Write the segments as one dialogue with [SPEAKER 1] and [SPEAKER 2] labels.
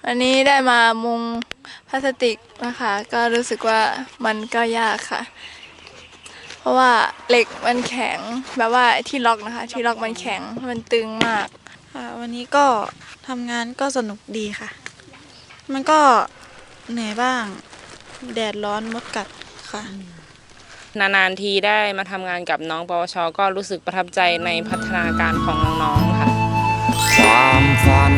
[SPEAKER 1] วันนี้ได้มามุงพลาสติกนะคะก็รู้สึกว่ามันก็ยากค่ะเพราะว่าเหล็กมันแข็งแบบว่าที่ล็อกนะคะที่ล็อกมันแข็งมันตึงมาก
[SPEAKER 2] ค่ะวันนี้ก็ทำงานก็สนุกดีค่ะมันก็เหนื่อยบ้างแดดร้อนมดกัดค่ะ
[SPEAKER 3] นานๆทีได้มาทำงานกับน้องปวชก็รู้สึกประทับใจในพัฒนาการของน้องๆค่ะ
[SPEAKER 4] ความฝัน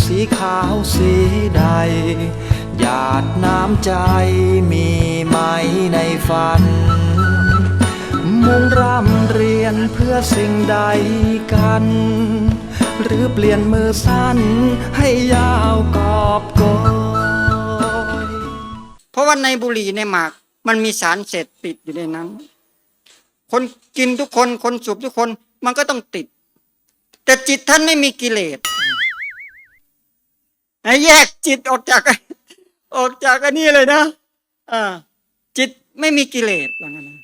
[SPEAKER 4] สีขาวสีใดหยาดน้ำใจมีไหมในฝันมุ่งร่ำเรียนเพื่อสิ่งใดกันหรือเปลี่ยนมือสั้นให้ยาวกอบโกย
[SPEAKER 5] เพราะว่าในบุหรี่ในหมากมันมีสารเสพติดอยู่ในนั้นคนกินทุกคนคนสูบทุกคนมันก็ต้องติดแต่จิตท่านไม่มีกิเลสให้แยกจิตออกจากอันนี้เลยนะจิตไม่มีกิเลสว่างั้นนะ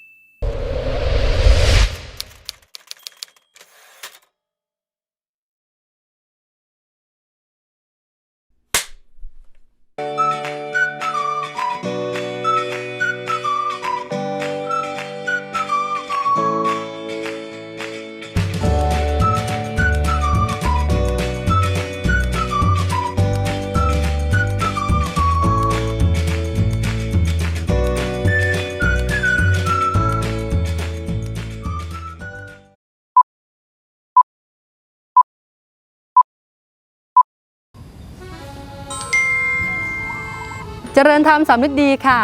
[SPEAKER 6] เจริญธรรมสำนึกดีค่ะ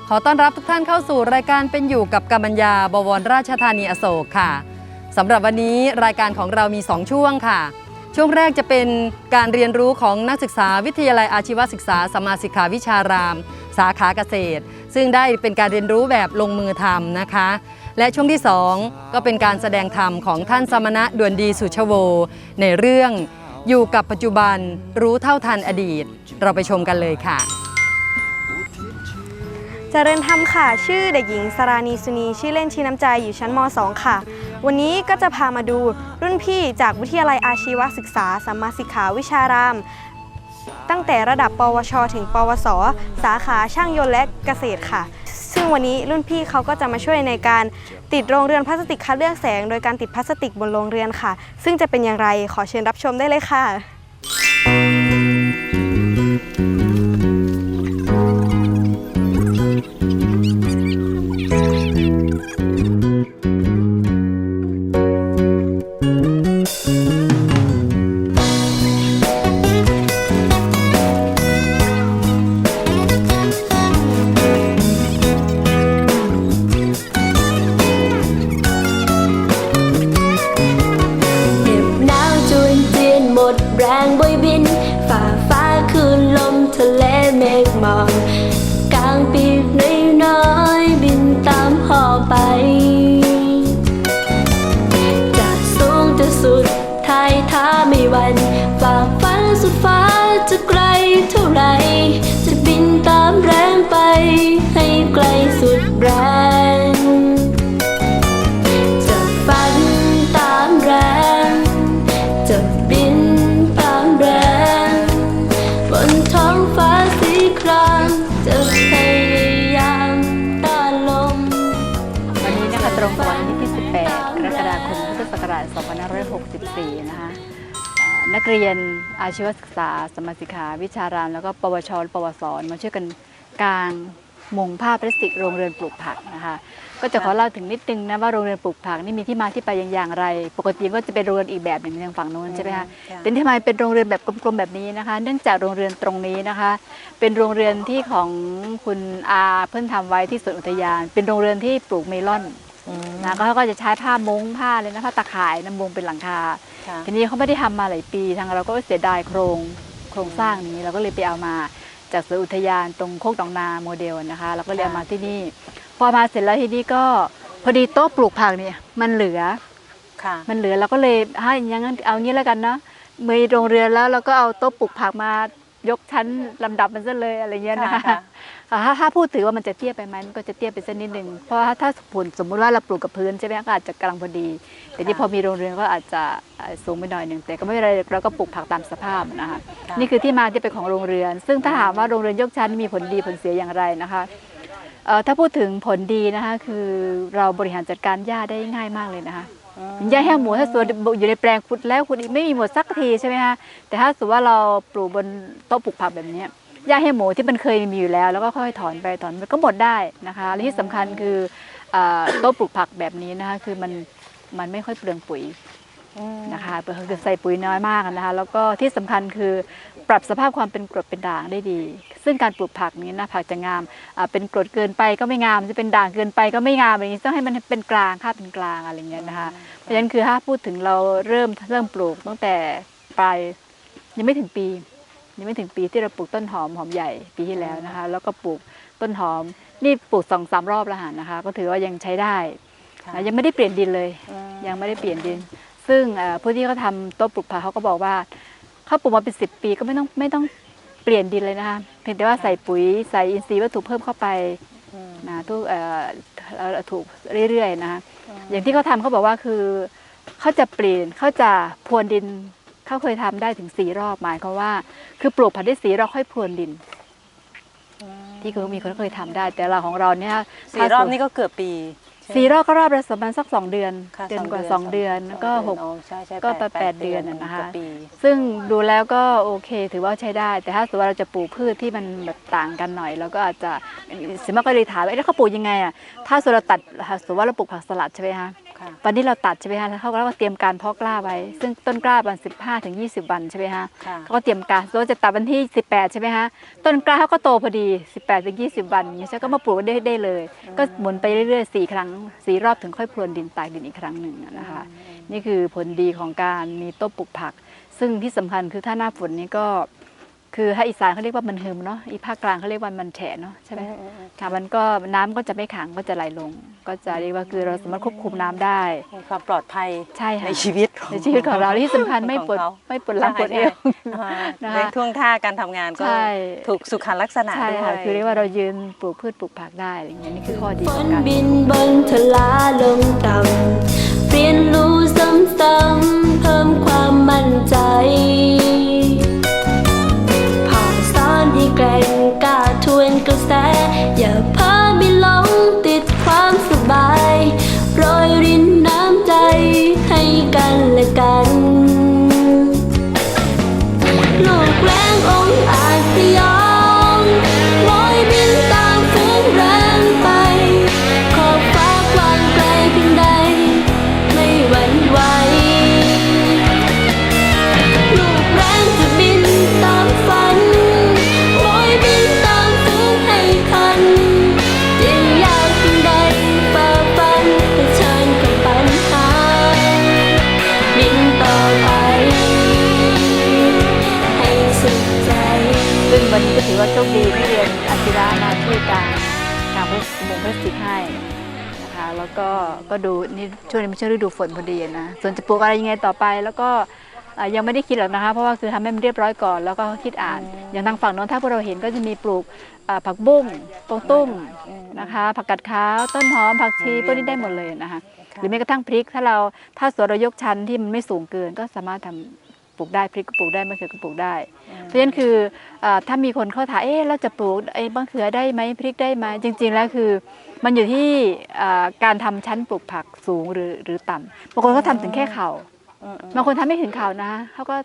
[SPEAKER 6] ขอต้อนรับทุกท่านเข้าสู่รายการเป็นอยู่กับกำมัญญาบวรราชธานีอโศกค่ะสำหรับวันนี้รายการของเรามี2ช่วงค่ะช่วงแรกจะเป็นการเรียนรู้ของนักศึกษาวิทยาลัยอาชีวศึกษาสัมมาสิกขาวิชารามสาขาเกษตรซึ่งได้เป็นการเรียนรู้แบบลงมือทำนะคะและช่วงที่2ก็เป็นการแสดงธรรมของท่านสมณะด่วนดีสุชโวในเรื่องอยู่กับปัจจุบันรู้เท่าทันอดีตเราไปชมกันเลยค่ะ
[SPEAKER 7] เจริญธรรมค่ะชื่อเด็กหญิงสราณีสุนีชื่อเล่นชื่อน้ำใจอยู่ชั้นม.2 ค่ะวันนี้ก็จะพามาดูรุ่นพี่จากวิทยาลัยอาชีวศึกษาสัมมาสิกขาวิชารามตั้งแต่ระดับปวชถึงปวสสาขาช่างยนต์และเกษตรค่ะซึ่งวันนี้รุ่นพี่เขาก็จะมาช่วยในการติดโรงเรือนพลาสติกคัดเลือกแสงโดยการติดพลาสติกบนโรงเรือนค่ะซึ่งจะเป็นอย่างไรขอเชิญรับชมได้เลยค่ะ
[SPEAKER 8] แรงบอยบินฝ่าฟ้าคลื่นลมทะเลเมฆหมอกกลางปีกน้อยๆบินตามหอไปจะสูงจะสุดท้ายท้าไม่หวั่นฝ่าฟันสุดฟ้าจะไกลเท่าไรจะบินตามแรงไปให้ไกลสุดแรงจะฝันตามแรงจะบินบนท้องฟ้าสีครามจะพยายามต้านลม
[SPEAKER 6] วันนี้นะคะตรงกับวันที่18 กรกฎาคม พุทธศักราช 2564 นะคะนักเรียนอาชีวศึกษาสัมมาสิกขาวิชารามแล้วก็ปวชปวสมาช่วยกันกางมุงผ้าพลาสติกโรงเรือนปลูกผักนะคะก็จะขอเล่าถึงนิดนึงนะว่าโรงเรือนปลูกผักนี่มีที่มาที่ไปอย่างไรปกติก็จะเป็นโรงเรือนอีกแบบหนึ่งทางฝั่งโน้นใช่ไหมคะเป็นที่มาเป็นโรงเรือนแบบกลมๆแบบนี้นะคะเนื่องจากโรงเรือนตรงนี้นะคะเป็นโรงเรือนที่ของคุณอาเพิ่งทำไว้ที่สวนอุทยานเป็นโรงเรือนที่ปลูกเมลอนนะก็จะใช้ผ้ามุ้งผ้าเลยนะผ้าตะข่ายน้ำมุงเป็นหลังคาทีนี้เขาไม่ได้ทำมาหลายปีทางเราก็เสียดายโครงสร้างนี้เราก็เลยไปเอามาจากสวนอุทยานตรงโคกหนองนาโมเดลนะคะเราก็เลยเอามาที่นี่พอมาเสร็จแล้วทีนี้ก็พอดีโต๊ะปลูกผักเนี่ยมันเหลือเราก็เลยให้อย่างนั้นเอางี้แล้วกันเนาะมีโรงเรือนแล้วเราก็เอาโต๊ะปลูกผักมา ยกชั้นลำดับมันซะเลยอะไรเงี้ยนะคะ
[SPEAKER 9] ค่ะ
[SPEAKER 6] ถ้าพูดถือว่ามันจะเตี้ยไปไหมมันก็จะเตี้ยไปสักนิดนึงเพราะว่าถ้าสมมุติว่าเราปลูกกับพื้นใช่ไหมก็อาจจะกำลังพอดี แต่ที่พอมีโรงเรือนก็อาจจะสูงไปหน่อยหนึ่งแต่ก็ไม่เป็นไรเราก็ปลูกผักตามสภาพนะคะนี่คือที่มาที่ไปของโรงเรือน ซึ่งถ้าถามว่าโรงเรือนยกชั้นมีผลดีผลเสียอย่างไรนะคะถ้าพูดถึงผลดีนะคะคือเราบริหารจัดการหญ้าได้ง่ายมากเลยนะคะหญ้าแห้วหมูถ้าสวนอยู่ในแปลงขุดแล้วขุดอีกไม่มีหมดสักทีใช่ไหมคะแต่ถ้าสมมติว่าเราปลูกบนโต๊ะปลูกผักแบบนี้หญ้าแห้วหมูที่มันเคยมีอยู่แล้วแล้วก็ค่อยๆถอนไปถอนมันก็หมดได้นะคะและที่สำคัญคือโต๊ะปลูกผักแบบนี้นะคะคือมันไม่ค่อยเปลืองปุ๋ยนะคะคือใส่ปุ๋ยน้อยมากนะคะแล้วก็ที่สำคัญคือปรับสภาพความเป็นกรดเป็นด่างได้ดี ซึ่งการปลูกผักนี้นะผักจะงามเป็นกรดเกินไปก็ไม่งามจะเป็นด่างเกินไปก็ไม่งามอย่างนี้ต้องให้มันเป็นกลางค่าเป็นกลางอะไรเงี้ยนะคะเพราะฉะนั้นคือถ้าพูดถึงเราเริ่มปลูกตั้งแต่ปลายยังไม่ถึงปีที่เราปลูกต้นหอมใหญ่ปีที่แล้วนะคะแล้วก็ปลูกต้นหอมนี่ปลูก2-3 รอบแล้วนะคะก็ถือว่ายังใช้ได้ยังไม่ได้เปลี่ยนดินเลยยังไม่ได้เปลี่ยนดินซึ่งผู้ที่เขาทำโต๊ะปลูกผักเขาก็บอกว่าเขาปลูกมาเป็น10 ปีก็ไม่ต้องเปลี่ยนดินเลยนะคะเพียงแต่ว่าใส่ปุ๋ยใส่อินทรีย์วัตถุเพิ่มเข้าไปนะทุกถูกเรื่อยๆนะคะอย่างที่เขาทำเขาบอกว่าคือเขาจะเปลี่ยนเขาจะพรวนดินเขาเคยทำได้ถึง4 รอบหมายความว่าคือปลูกผักได้4 รอบค่อยพรวนดินที่คือมีคนเคยทำได้แต่เราของเราเนี่ย
[SPEAKER 9] 4 รอบนี่ก็เกือบปี
[SPEAKER 6] 4 รอบก็รอบละประมาณสัก2 เดือน
[SPEAKER 9] ค่ะ
[SPEAKER 6] เดือนกว่า2 เดือนแล้วก็6ก็8 เดือนนะคะ
[SPEAKER 9] ปี
[SPEAKER 6] ซึ่งดูแล้วก็โอเคถือว่าใช้ได้แต่ถ้าสมมติว่าเราจะปลูกพืชที่มันแบบต่างกันหน่อยเราก็อาจจะสมมติก็เลยถามว่าแล้วเขาปลูกยังไงอ่ะถ้าสมมติเราตัดสมมติว่าเราปลูกผักสลัดใช่ไหมคะตอนนี้เราตัดใช่ไหมคะแล้วเขาก็เตรียมการเพาะกล้าไว้ซึ่งต้นกล้าประมาณ15-20 วันใช่ไหมคะเขาก็เตรียมการสมมติจะตัดวันที่18ใช่ไหมคะต้นกล้าเขาก็โตพอดี18-20 วันอย่างนี้ใช่ก็มาปลูกได้เลยก็หมุนไปเรื่อยๆ4 ครั้ง4 รอบถึงค่อยพรวนดินตากดินอีกครั้งหนึ่งนะคะนี่คือผลดีของการมีโต๊ะปลูกผักซึ่งที่สำคัญคือถ้าหน้าฝนนี้ก็คือถ้าอีสานเขาเรียกว่ามันเฮิมเนาะอีภาคกลางเขาเรียกว่ามันแฉะเนาะใช่ไหมค่ะมันก็น้ำก็จะไม่ขังก็จะไหลลงก็จะเรียกว่าคือเราสามารถควบคุมน้ำได้
[SPEAKER 9] มีความปลอดภัย
[SPEAKER 6] ใช่ค่ะ
[SPEAKER 9] ในชีวิต
[SPEAKER 6] ของเราที่สำคัญไม่ปวดหลังปวดเอว
[SPEAKER 9] ในท่วงท่าการทำงานก็ถูกสุขลักษณะด้วย
[SPEAKER 6] คือเรียกว่าเรายืนปลูกพืชปลูกผักได้อะไรอย่างเงี้ยนี่คือข้อดี
[SPEAKER 8] ฝ
[SPEAKER 6] ขอน งการ
[SPEAKER 8] บินบนทลาลงต่ำเรียนรู้ซ้ำๆเพิ่มความมั่นใจผ่านสอนให้แกร่งกล้าทวนกระแสอย่าเพ้อไม่หลงติดความสบายโปรยรินน้ำใจให้กันและกันลูกแรงองค์อาจสยองลอยบินตามฝูงแรงไปขอบฟ้ากว้างไกลเพียงใดไม่หวั่นไหวลูกแรงจะบินตามฝันลอยบินตามฝูงให้ทันยิ่งยากเพียงใดฝ่าฟันเผชิญกับปัญหาบินต่อไปให้สุดใจ
[SPEAKER 6] ซึ่งวันนี้ก็ถือว่าโชคดีที่เรียนอาชีวะมาช่วยการพลาสติกให้นะคะแล้วก็ดูนี่ช่วงนี้ไม่ใช่ฤดูฝนพอดีนะส่วนจะปลูกอะไรยังไงต่อไปแล้วก็ยังไม่ได้คิดหรอกนะคะเพราะว่าคือทำให้มันเรียบร้อยก่อนแล้วก็คิดอ่านอย่างทางฝั่งโน้นถ้าพวกเราเห็นก็จะมีปลูกผักบุ้งตงตุ้มนะคะผักกาดขาวต้นหอมผักชีพวกนี้ได้หมดเลยนะคะหรือแม้กระทั่งพริกถ้าสวนเรายกชั้นที่มันไม่สูงเกินก็สามารถทำปลูกได้พริกก็ปลูกได้มะเขือก็ปลูกได้เพราะฉะนั้นคือถ้ามีคนเข้าถามเราจะปลูกมะเขือได้ไหมพริกได้ไหมจริงๆแล้วคือมันอยู่ที่การทำชั้นปลูกผักสูงหรือต่ำบางคนก็ทำถึงแค่เข่าบางคนทำไม่ถึงเข่านะเขาก็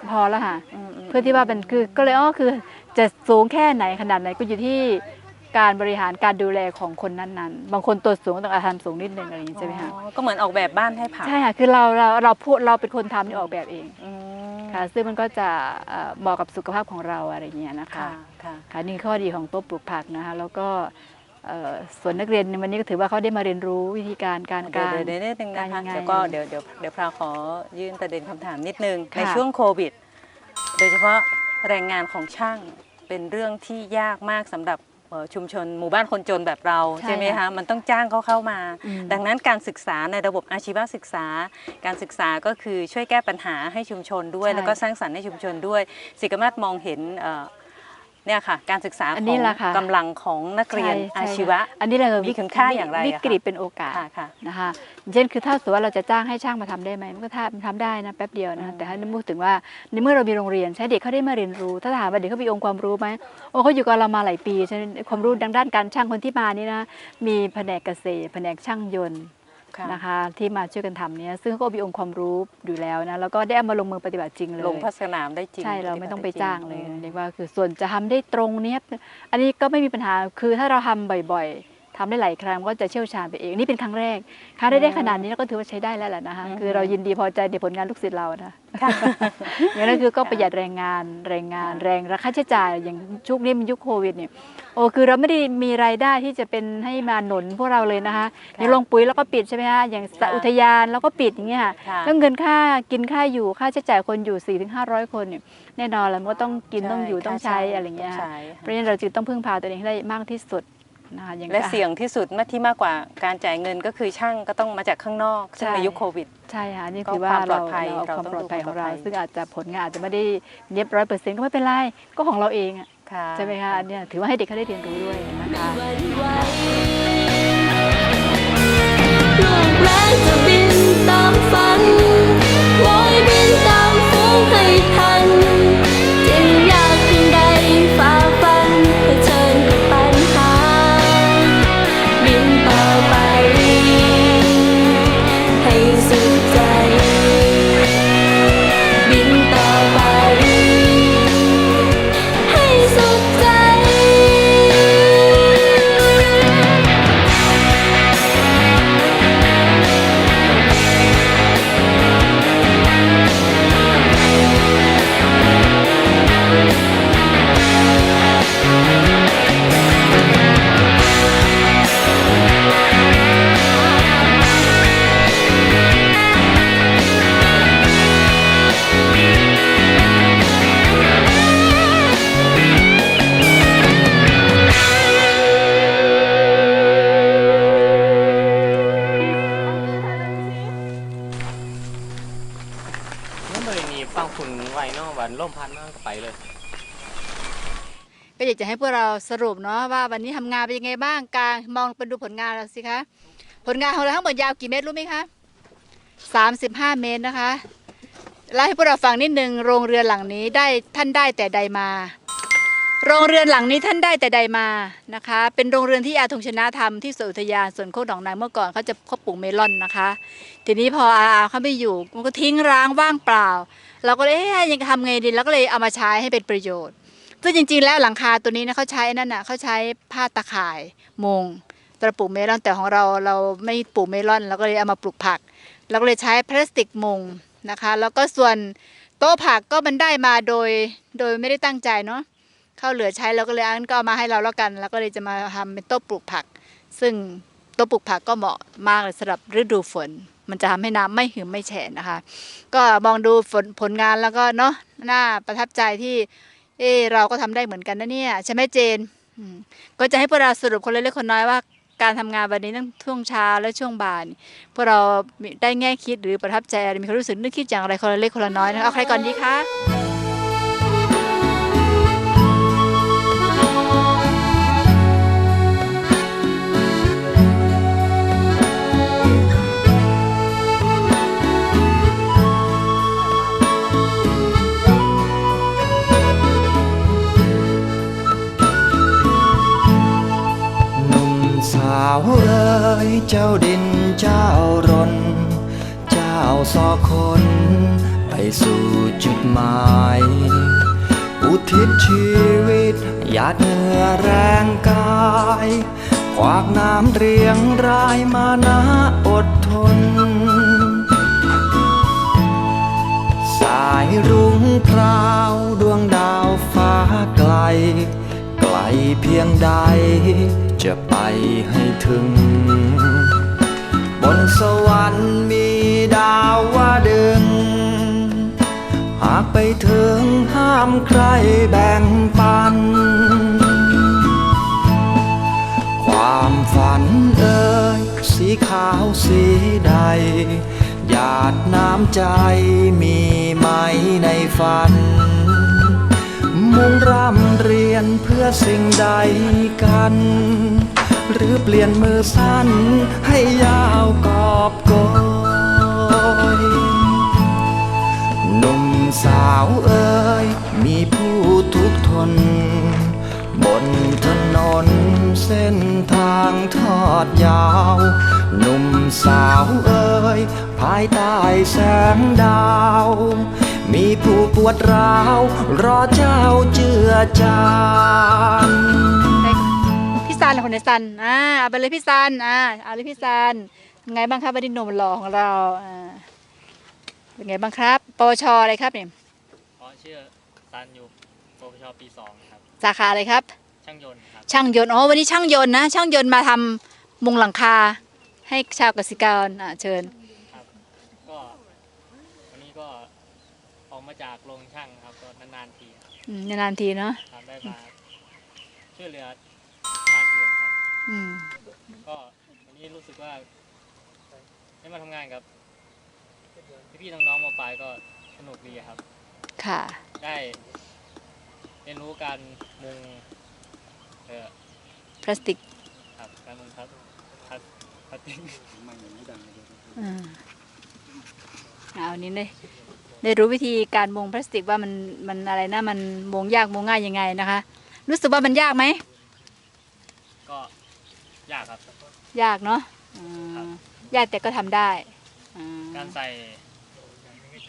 [SPEAKER 6] พอแล้วค่ะเพื่อที่ว่าเป็นคือก็เลยคือจะสูงแค่ไหนขนาดไหนก็อยู่ที่การบริหารการดูแลของคนนั้นๆบางคนตัวสูงต้องทำสูงนิดนึงอะไรอย่างนี้ใช่ไหมคะ
[SPEAKER 9] ก็เหมือนออกแบบบ้านให้ผัก
[SPEAKER 6] ใช่ค่ะคือเราเป็นคนทำนี่ออกแบบเองค่ะซึ่งมันก็จะเหมาะกับสุขภาพของเราอะไรอย่างเงี้ยนะคะค่ะนี่ข้อดีของโต๊ะปลูกผักนะคะแล้วก็ส่วนนักเรียนในวันนี้ก็ถือว่าเขาได้มาเรียนรู้วิธีการเ
[SPEAKER 9] ดี๋ยวนะคะแล้วก็เดี๋ยวพราวขอยื่นประเด็นคำถามนิดนึงในช่วงโควิดโดยเฉพาะแรงงานของช่างเป็นเรื่องที่ยากมากสำหรับ ชุมชนหมู่บ้านคนจนแบบเรา
[SPEAKER 6] ใช่
[SPEAKER 9] ใช่ไหมคะมันต้องจ้างเขาเข้ามา
[SPEAKER 6] อืม
[SPEAKER 9] ดังนั้นการศึกษาในระบบอาชีวศึกษา การศึกษาก็คือช่วยแก้ปัญหาให้ชุมชนด้วย
[SPEAKER 6] ใช่
[SPEAKER 9] แล้วก็สร้างสรรค์ให้ชุมชนด้วยสิกมาศมองเห็นเนี่ยค่ะการศึกษา
[SPEAKER 6] อัน
[SPEAKER 9] ข
[SPEAKER 6] นี้
[SPEAKER 9] อง
[SPEAKER 6] แหละค่ะ
[SPEAKER 9] กำลังของนักเรียน
[SPEAKER 6] ใช่
[SPEAKER 9] อาชีวะ
[SPEAKER 6] อันนี้เรา
[SPEAKER 9] มีคุณค่าอย่างไร
[SPEAKER 6] วิ
[SPEAKER 9] อะคะ
[SPEAKER 6] กฤตเป็นโอกาส
[SPEAKER 9] ค่ะ
[SPEAKER 6] นะคะอย่างเช่นคือถ้าสมมติว่าเราจะจ้างให้ช่างมาทำได้ไหมมันก็ทำได้นะแป๊บเดียวนะแต่ถ้าพูดถึงว่าในเมื่อเรามีโรงเรียนใช้เด็กเขาได้มาเรียนรู้ถ้าถามว่าเด็กเขามีองค์ความรู้ไหมโอ้เขาอยู่กับเรามาหลายปีฉะนั้นความรู้ด้านการช่างคนที่มานี่นะมีแผนกเกษตรแผนกช่างยนต์
[SPEAKER 9] ค่ะ
[SPEAKER 6] นะคะที่มาช่วยกันทำเนี่ยซึ่งเขาก็มีองค์ความรู้อยู่แล้วนะแล้วก็ได้เอามาลงมือปฏิบัติจริงเลย
[SPEAKER 9] ลงภาคสนามได้จริง
[SPEAKER 6] ใช่เรา
[SPEAKER 9] ปฏิ
[SPEAKER 6] ไม่
[SPEAKER 9] บัติ
[SPEAKER 6] ต้องไป
[SPEAKER 9] ด้ริ
[SPEAKER 6] จ้างเลย
[SPEAKER 9] อืม
[SPEAKER 6] เรียกว่าคือส่วนจะทำได้ตรงเนี้ยอันนี้ก็ไม่มีปัญหาคือถ้าเราทำบ่อยๆทำได้หลายครั้งก็จะเชี่ยวชาญไปเองนี่เป็นครั้งแรกได้ขนาดนี้เราก็ถือว่าใช้ได้แล้วแหละนะคะคือเรายินดีพอใจในผลงานลูกศิษย์เรานะอย่างนั้นคือก็ประหยัดแรงราคาใช้จ่ายอย่างช่วงนี้มันยุคโควิดเนี่ยโอ้คือเราไม่ได้มีรายได้ที่จะเป็นให้มาหนุนพวกเราเลยนะคะอย่างลงปุ๋ยแล้วก็ปิดใช่ไหมคะอย่างอุทยานแล้วก็ปิดอย่างเงี้ย
[SPEAKER 9] ค่ะ
[SPEAKER 6] แล้วเงินค่ากินค่าอยู่ค่าใช้จ่ายคนอยู่ 400-500 คนเนี่ยแน่นอนแล้วมันก็ต้องกินต้องอยู่ต้องใช้อะไรอย่างเงี้ย
[SPEAKER 9] ต้ใช้
[SPEAKER 6] เพราะฉะนั้นเราจึงต้องพึ่งพาตัวเองให้ได้มากที่สุดนะคะอย่าง
[SPEAKER 9] และเสี่ยงที่สุดที่มากกว่าการจ่ายเงินก็คือช่างก็ต้องมาจากข้างนอกซึ่งในยุคโควิด
[SPEAKER 6] ใช่ค่ะนี่
[SPEAKER 9] ก็
[SPEAKER 6] คือว่า
[SPEAKER 9] ความปล
[SPEAKER 6] เรา
[SPEAKER 9] อดภัย
[SPEAKER 6] เอา
[SPEAKER 9] เรา
[SPEAKER 6] ความ
[SPEAKER 9] ต้อง
[SPEAKER 6] ปลอดภัย
[SPEAKER 9] ดู
[SPEAKER 6] ของเรา
[SPEAKER 9] ความปลอดภัย
[SPEAKER 6] ซึ่งอาจจะผลงานอาจจะไม่ได้เย็บ100%ก็ไม่เป็นไรก็ของเราเองอะ
[SPEAKER 9] ค่ะ
[SPEAKER 6] ใช่ไหมคะอันเนี่ยถือว่าให้เด็กเขาได้เรียนรู้ด้วยนะคะ
[SPEAKER 8] ลูกแรกจะบินตามฝันโวยบินตามฝูงให้ทันจึงอยากเพียงใดฝ่าฟันเผชิญกับปัญหาบินต่อไปให้สุดใจบินต่อไปให้สุดใจ
[SPEAKER 10] นั่นเลยนี่ฟังคุณไว้เนาะวันล่มพัดเนาะก็ไปเลย
[SPEAKER 6] ก็อยากจะให้พวกเราสรุปเนาะว่าวันนี้ทำงานเป็นยังไงบ้างการมองไปดูผลงานเราสิคะผลงานของเราทั้งหมดยาวกี่เมตรรู้ไหมคะ35 เมตรนะคะเล่าให้พวกเราฟังนิดนึงโรงเรือนหลังนี้ท่านได้แต่ใดมา โรงเรือนหลังนี้ท่านได้แต่ใดมานะคะ เป็นโรงเรือนที่อาทงชนะทำที่สวนอุทยานสวนโคกหนองนางเมื่อก่อนเขาจะเพาะปลูกเมลอนนะคะ ทีนี้พออาเขาไม่อยู่มันก็ทิ้งร้างว่างเปล่า เราก็เลยยังทำไงดีเราก็เลยเอามาใช้ให้เป็นประโยชน์ซึ่งจริงๆแล้วหลังคาตัวนี้นะเขาใช้นั่นน่ะเขาใช้ผ้าตะข่ายมุงตะปลูกเมลอนแต่ของเราไม่ปลูกเมลอนเราก็เลยเอามาปลูกผักเราก็เลยใช้พลาสติกมุงนะคะแล้วก็ส่วนโต๊ะผักก็มันได้มาโดยไม่ได้ตั้งใจเนาะเข้าเหลือใช้เราก็เลยอันก็เอามาให้เราแล้วกันแล้วก็เลยจะมาทำเป็นโต๊ะปลูกผัก ซึ่งโต๊ะปลูกผักก็เหมาะมากเลยสำหรับฤดูฝนมันจะทำให้น้ำไม่หืมไม่แฉะนะคะก็มองดูผลงานแล้วก็เนาะน่าประทับใจที่เราก็ทำได้เหมือนกันนะเนี่ยใช่ไหมเจนก็จะให้พวกเราสรุปคนเล็กๆคนน้อยว่าการทำงานวันนี้ตั้งช่วงเช้าและช่วงบ่ายพวกเราได้แง่คิดหรือประทับใจอะไรมีความรู้สึกนึกคิดอย่างไรคนละเล็กคนละน้อยนะคะเอาใครก่อนดีคะ
[SPEAKER 4] หนุ่มสาวเอ๋ยเจ้าดินเจ้ารน เจ้าสอคนไปสู่จุดหมาย อุทิศชีวิตหยาดเหงื่อแรงกายขวากน้ำเรียงรายมานะอดทน สายรุ้งพราวดวงดาวฟ้าไกล ไกลเพียงใดจะไปให้ถึง บนสวรรค์มีดาวว่าดึง หากไปถึงห้ามใครแบ่งปัน ฝันเอ่ยสีขาวสีใดหยาดน้ำใจมีไหมในฝันมุ่งร่ำเรียนเพื่อสิ่งใดกัน หรือเปลี่ยนมือสั้นให้ยาวกอบโกยหนุ่มสาวเอ่ยมีผู้ทุกข์ทนบนถนนเส้นทางทอดยาวหนุ่มสาวเอ่ยภายใต้แสงดาวมีผู้ปวดร้าวรอเจ้าเจือจาน
[SPEAKER 6] พี่ซันคนไหนซันเอาไปเลยพี่ซันเอาเลยพี่ซันเป็นไงบ้างครับวันนี้หนุ่มหล่อของเราเป็นไงบ้างครับปวชอะไรครับเนี่ย
[SPEAKER 10] ชื่อซันอยู่ปวชปี 2 ครับ
[SPEAKER 6] สาขาอะไรครับ
[SPEAKER 10] ช่างยนต์ครับ
[SPEAKER 6] ช่างยนต์วันนี้ช่างยนต์นะช่างยนต์มาทำมุงหลังคาให้ชาวเกษตรกรเชิญ
[SPEAKER 10] ครับก็วันนี้ก็ออกมาจากโรงช่างครับก็นานๆที
[SPEAKER 6] นานๆทีเนาะ
[SPEAKER 10] ได้มาช่วยเหลือทางอื่นครับก็วันนี้รู้สึกว่าได้มาทำงานกับพี่ๆน้องๆมาปลายก็สนุกดีครับ
[SPEAKER 6] ค่ะ
[SPEAKER 10] ได้เรียนรู้การมุง
[SPEAKER 6] พลาสติก
[SPEAKER 10] ครับการมุงพลาสติก
[SPEAKER 6] เอานี้เลยได้รู้วิธีการมุงพลาสติกว่ามันอะไรนะมันมุงยากมุงง่ายยังไงนะคะรู้สึกว่ามันยากไหม
[SPEAKER 10] ก็ยากครับ
[SPEAKER 6] ยากเนาะยากแต่ก็ทำได้
[SPEAKER 10] การใส่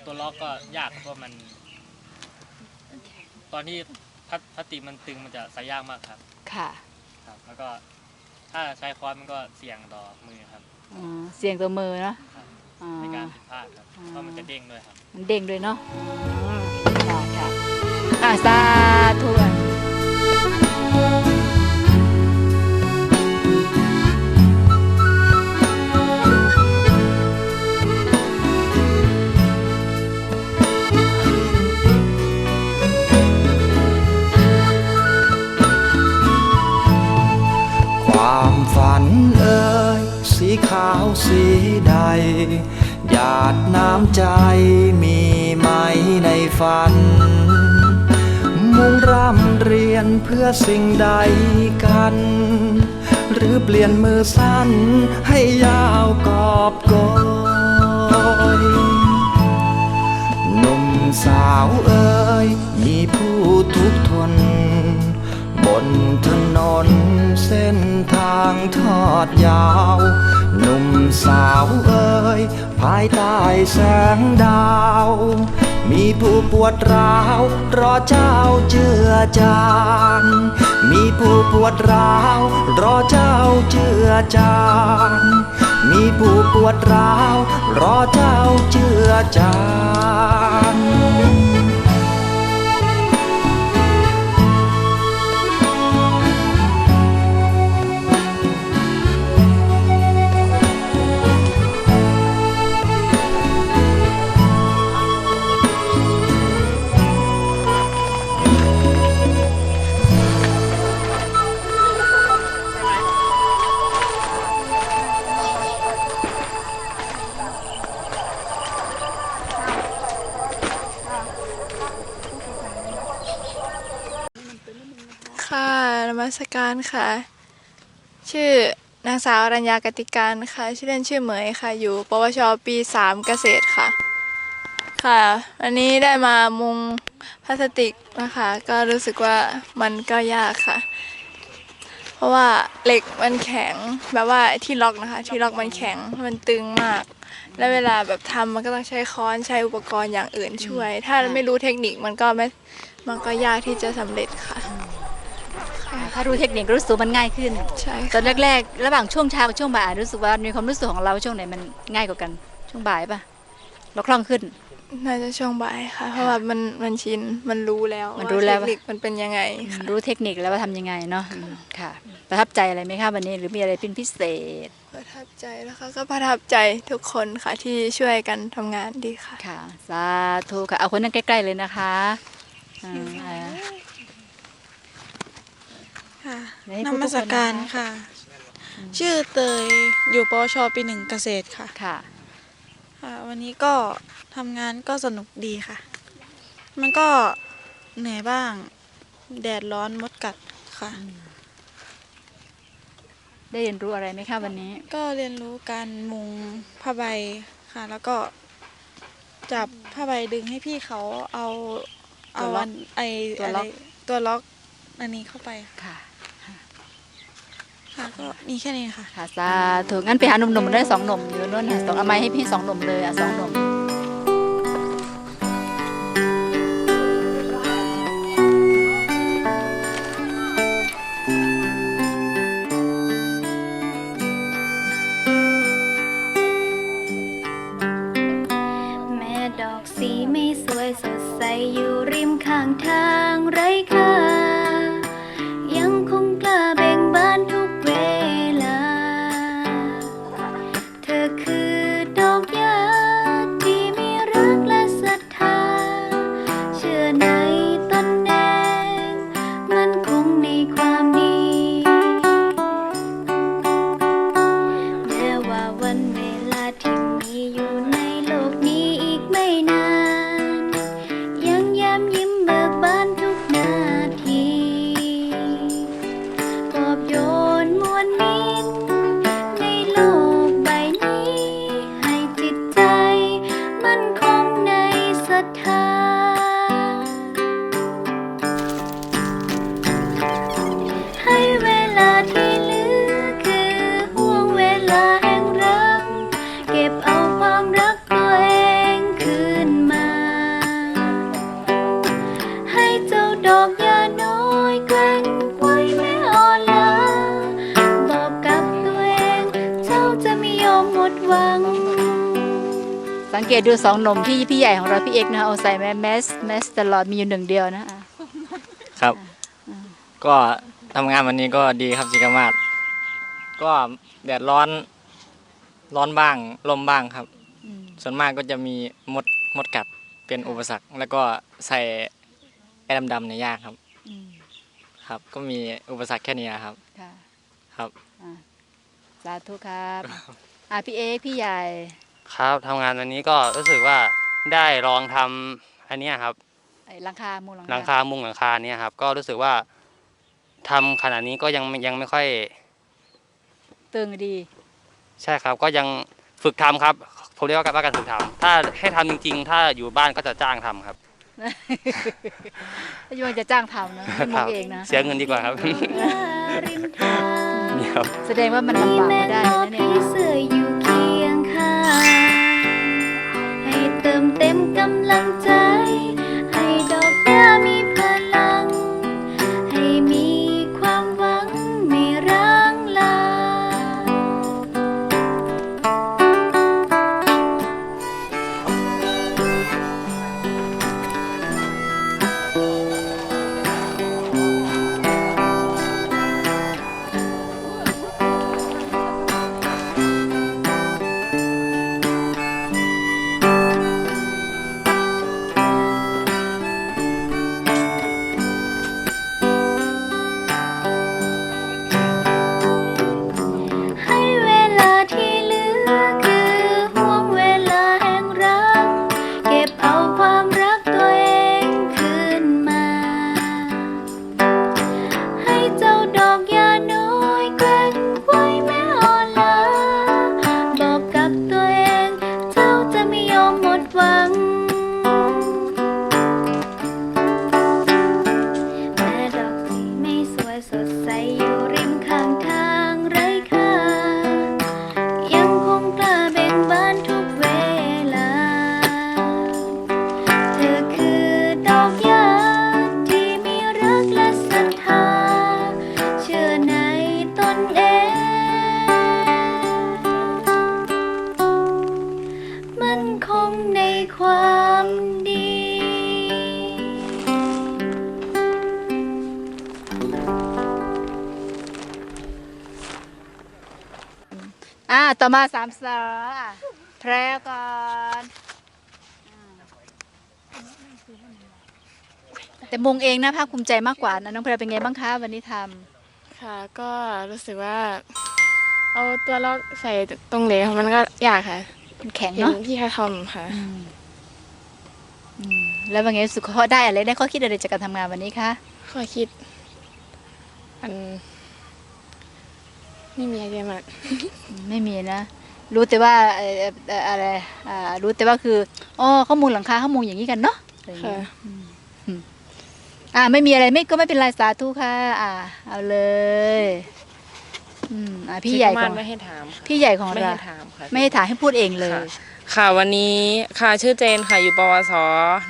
[SPEAKER 10] ตัวล็อกก็ยากเพราะมันตอนที่พลาสติกมันตึงมันจะใส่ยากมากครับ
[SPEAKER 6] ค่ะ
[SPEAKER 10] ครับแล้วก็ถ้าใช้ค้อนมันก็เสี่ยงต่อมือครับ
[SPEAKER 6] เสี่ยงต่อมือเนาะ
[SPEAKER 10] ในการผิดพลาดครับเพราะมันจะเด้งด้วยครับ
[SPEAKER 6] มันเด้งด้วยเนาะค่ะสาธุ
[SPEAKER 4] ความฝันเอ่ยสีขาวสีใดหยาดน้ำใจมีไหมในฝันมุ่งร่ำเรียนเพื่อสิ่งใดกัน หรือเปลี่ยนมือสั้นให้ยาวกอบโกยหนุ่มสาวเอ่ยมีผู้ทุกข์ทนบนถนนเส้นทางทอดยาวหนุ่มสาวเอ่ยภายใต้แสงดาวมีผู้ปวดร้าวรอเจ้าเจือจานมีผู้ปวดร้าวรอเจ้าเจือจานมีผู้ปวดร้าวรอเจ้าเจือจาน
[SPEAKER 1] ค่ะนมัสการค่ะชื่อนางสาวอรัญญากติการค่ะชื่อเล่นชื่อเหมยค่ะอยู่ปวชปี 3 เกษตรค่ะค่ะวันนี้ได้มามุงพลาสติกนะคะก็รู้สึกว่ามันก็ยากค่ะเพราะว่าเหล็กมันแข็งแบบว่าที่ล็อกนะคะที่ล็อกมันแข็งมันตึงมากแล้วเวลาแบบทำมันก็ต้องใช้ค้อนใช้อุปกรณ์อย่างอื่นช่วยถ้าไม่รู้เทคนิคมันก็ยากที่จะสำเร็จค่ะ
[SPEAKER 6] ถ้ารู้เทคนิครู้สึกมันง่ายขึ้น
[SPEAKER 1] ใช่
[SPEAKER 6] ตอนแรกๆระหว่างช่วงเช้ากับช่วงบ่ายรู้สึกว่าในความรู้สึกของเราช่วงไหนมันง่ายกว่ากันช่วงบ่ายป่ะเราคล่องขึ้น
[SPEAKER 1] น่าจะช่วงบ่ายค่ะเพราะว่ามันชินมันรู้แล้ว
[SPEAKER 6] ว่า
[SPEAKER 1] เทคนิคมันเป็นยังไง
[SPEAKER 6] รู้เทคนิคแล้วว่าทำยังไงเนาะค่ะประทับใจอะไรไหมคะวันนี้หรือมีอะไรเป็นพิเศษ
[SPEAKER 1] ประทับใจนะคะก็ประทับใจทุกคนค่ะที่ช่วยกันทำงานดีค่ะ
[SPEAKER 6] ค่ะสาธุค่ะเอาคนนั่งใกล้ๆเลยนะคะ
[SPEAKER 2] นมัสการค่ะ ชื่อเตยอยู่ปวชปีหนึ่งเกษตรค่ะ
[SPEAKER 6] ค่ะ
[SPEAKER 2] ค่ะ วันนี้ก็ทำงานก็สนุกดีค่ะ มันก็เหนื่อยบ้าง แดดร้อนมดกัดค่ะ
[SPEAKER 6] ได้เรียนรู้อะไรไหมคะวันนี้
[SPEAKER 2] ก็เรียนรู้การมุงผ้าใบค่ะ แล้วก็จับผ้าใบดึงให้พี่เขาเอา
[SPEAKER 6] ตัวล็อก
[SPEAKER 2] อันไอ
[SPEAKER 6] ตัว
[SPEAKER 2] อะไร
[SPEAKER 6] ล็อก
[SPEAKER 2] ตัวล็อกอันนี้เข้าไป
[SPEAKER 6] ค่ะ
[SPEAKER 2] ค่ะ ก็มีแค่นี้ค่ะ
[SPEAKER 6] ค่ะสาธุงั้นไปหาหนุ่มๆได้2 หนุ่มอยู่นู่นนะเอาไม้ให้พี่2 หนุ่มเลยอ่ะ2 หนุ่ม
[SPEAKER 8] แม่ดอกสีไม่สวยสดใสอยู่ริมข้างทางไร้ค่ายังคงกล้าเบ่งบานทุกเวลา เธอคือดอกหญ้าที่มีรักและศรัทธาเชื่อในตนเองมันคงในความดี แม้ว่าวันเวลาที่มีอยู่ในโลกนี้อีกไม่นาน ยังย้ำยิ้มเบิกบานทุกนาทีปลอบโยนมวลมิตรในโลกใบนี้ ให้จิตใจมันคงในศรัทธา ให้เวลาที่เหลือคือห่วงเวลาแห่งรัก เก็บเอาความรักตัวเองคืนมา ให้เจ้าดอกหญ้าน้อยแกล้งไว้แม้อ่อนล้าบอกกับตัวเองเจ้าจะไม่ยอมหมดหวัง
[SPEAKER 6] สังเกตดู2 หนุ่มพี่ใหญ่ของเราพี่เอกนะเอาใส่แมสตลอดมีอยู่1 เดียวนะอ่ะ
[SPEAKER 10] ครับ ก็ทำงานวันนี้ก็ดีครับจิกามาศก็แดดร้อนบ้างลมบ้างครับ ส่วนมากก็จะมีมดกัดเป็นอุปสรรค แล้วก็ใส่ไอ้ดำๆในยยากครับ ครับ ก็มีอุปสรรคแค่นี้ครับ
[SPEAKER 6] ค่ะ
[SPEAKER 10] ครับ
[SPEAKER 6] สาธุครับพี่เอกพี่ใหญ่
[SPEAKER 11] ครับทำงานวันนี้ก็รู้สึกว่าได้ลองทำอันเนี้ยครับ
[SPEAKER 6] ไอ้หลังคามุง
[SPEAKER 11] หลังคามุงหลังคาเนี่ยครับก็รู้สึกว่าทำขนาดนี้ก็ยังไม่ค่อย
[SPEAKER 6] ตึงดี
[SPEAKER 11] ใช่ครับ ก็ยังฝึกทำครับผมเรียกว่าการฝึกทำถ้าให้ทำจริงๆ ถ้าอยู่บ้านก็จะจ้างทำครับ
[SPEAKER 6] ถ้ายังจะจ้างทำนะไม่มุ
[SPEAKER 11] ครั
[SPEAKER 6] ง
[SPEAKER 11] บ
[SPEAKER 6] เองนะ
[SPEAKER 11] เสียเงินดีกว่าครับ เนี่ยครับ
[SPEAKER 6] แสดงว่ามันลำบากไม่ได้นะเนี่ย
[SPEAKER 8] พี่เสื้ออยู่เคียงข้างให้เติมเต็มกำลังใจ ให้ดอกหญ้ามีพลัง ให้มีความหวังไม่ร้างลา ให้เวลาที่เหลือคือห่วงเวลาแห่งรัก เก็บเอาความรักตัวเองคืนมา ให้เจ้าดอกหญ้าน้อยแกล้งไว้แม้อ่อนล้าบอกกับตัวเองเจ้าจะไม่ยอมหมดหวัง แม้ดอกที่ไม่สวยสดใสอยู่ริมข้างทางไร้ค่ายังคงกล้าเบ่งบานทุกเวลา เธอคือดอกหญ้าที่มีรักและศรัทธาเชื่อในตนเองมันคงในความดี
[SPEAKER 6] ต่อมา3 สาแพรก่อนแต่มุงเองนะภาคภูมิใจมากกว่านะน้องแพรเป็นไงบ้างคะวันนี้ทำ
[SPEAKER 1] ค่ะก็รู้สึกว่า เอาตัวล็อกใส่ตรงเหลวมันก็ยากค่ะ
[SPEAKER 6] มันแข็ง
[SPEAKER 1] เห็น
[SPEAKER 6] เนาะ
[SPEAKER 1] พี่เขาทำค่ะ
[SPEAKER 6] แล้วว่าไงรู้สึกเขาได้อะไรได้ข้อคิดอะไรจากการทำงานวันนี้คะ
[SPEAKER 1] ข้อคิดไม่มีอะไรมาก
[SPEAKER 6] ไม่มีนะ รู้แต่ว่าอะไรรู้แต่ว่าคืออ๋อข้อมูลหลังคาข้อมูลอย่างนี้กันเนาะอะไรอย่าง
[SPEAKER 1] ค่ะ
[SPEAKER 6] เงี้ยไม่มีอะไรก็ไม่เป็นไรสาธุค่ะเอาเลยพี่ใหญ่ของ
[SPEAKER 3] ไม่ให้ถามค่ะ
[SPEAKER 6] พี่ใหญ่ของ
[SPEAKER 3] ไม่
[SPEAKER 6] เรา
[SPEAKER 3] ให้ถามค่ะ
[SPEAKER 6] ไม่ให้ถามให้พูดเองเลย
[SPEAKER 3] ค่ะวันนี้ค่ะชื่อเจนค่ะอยู่ปวส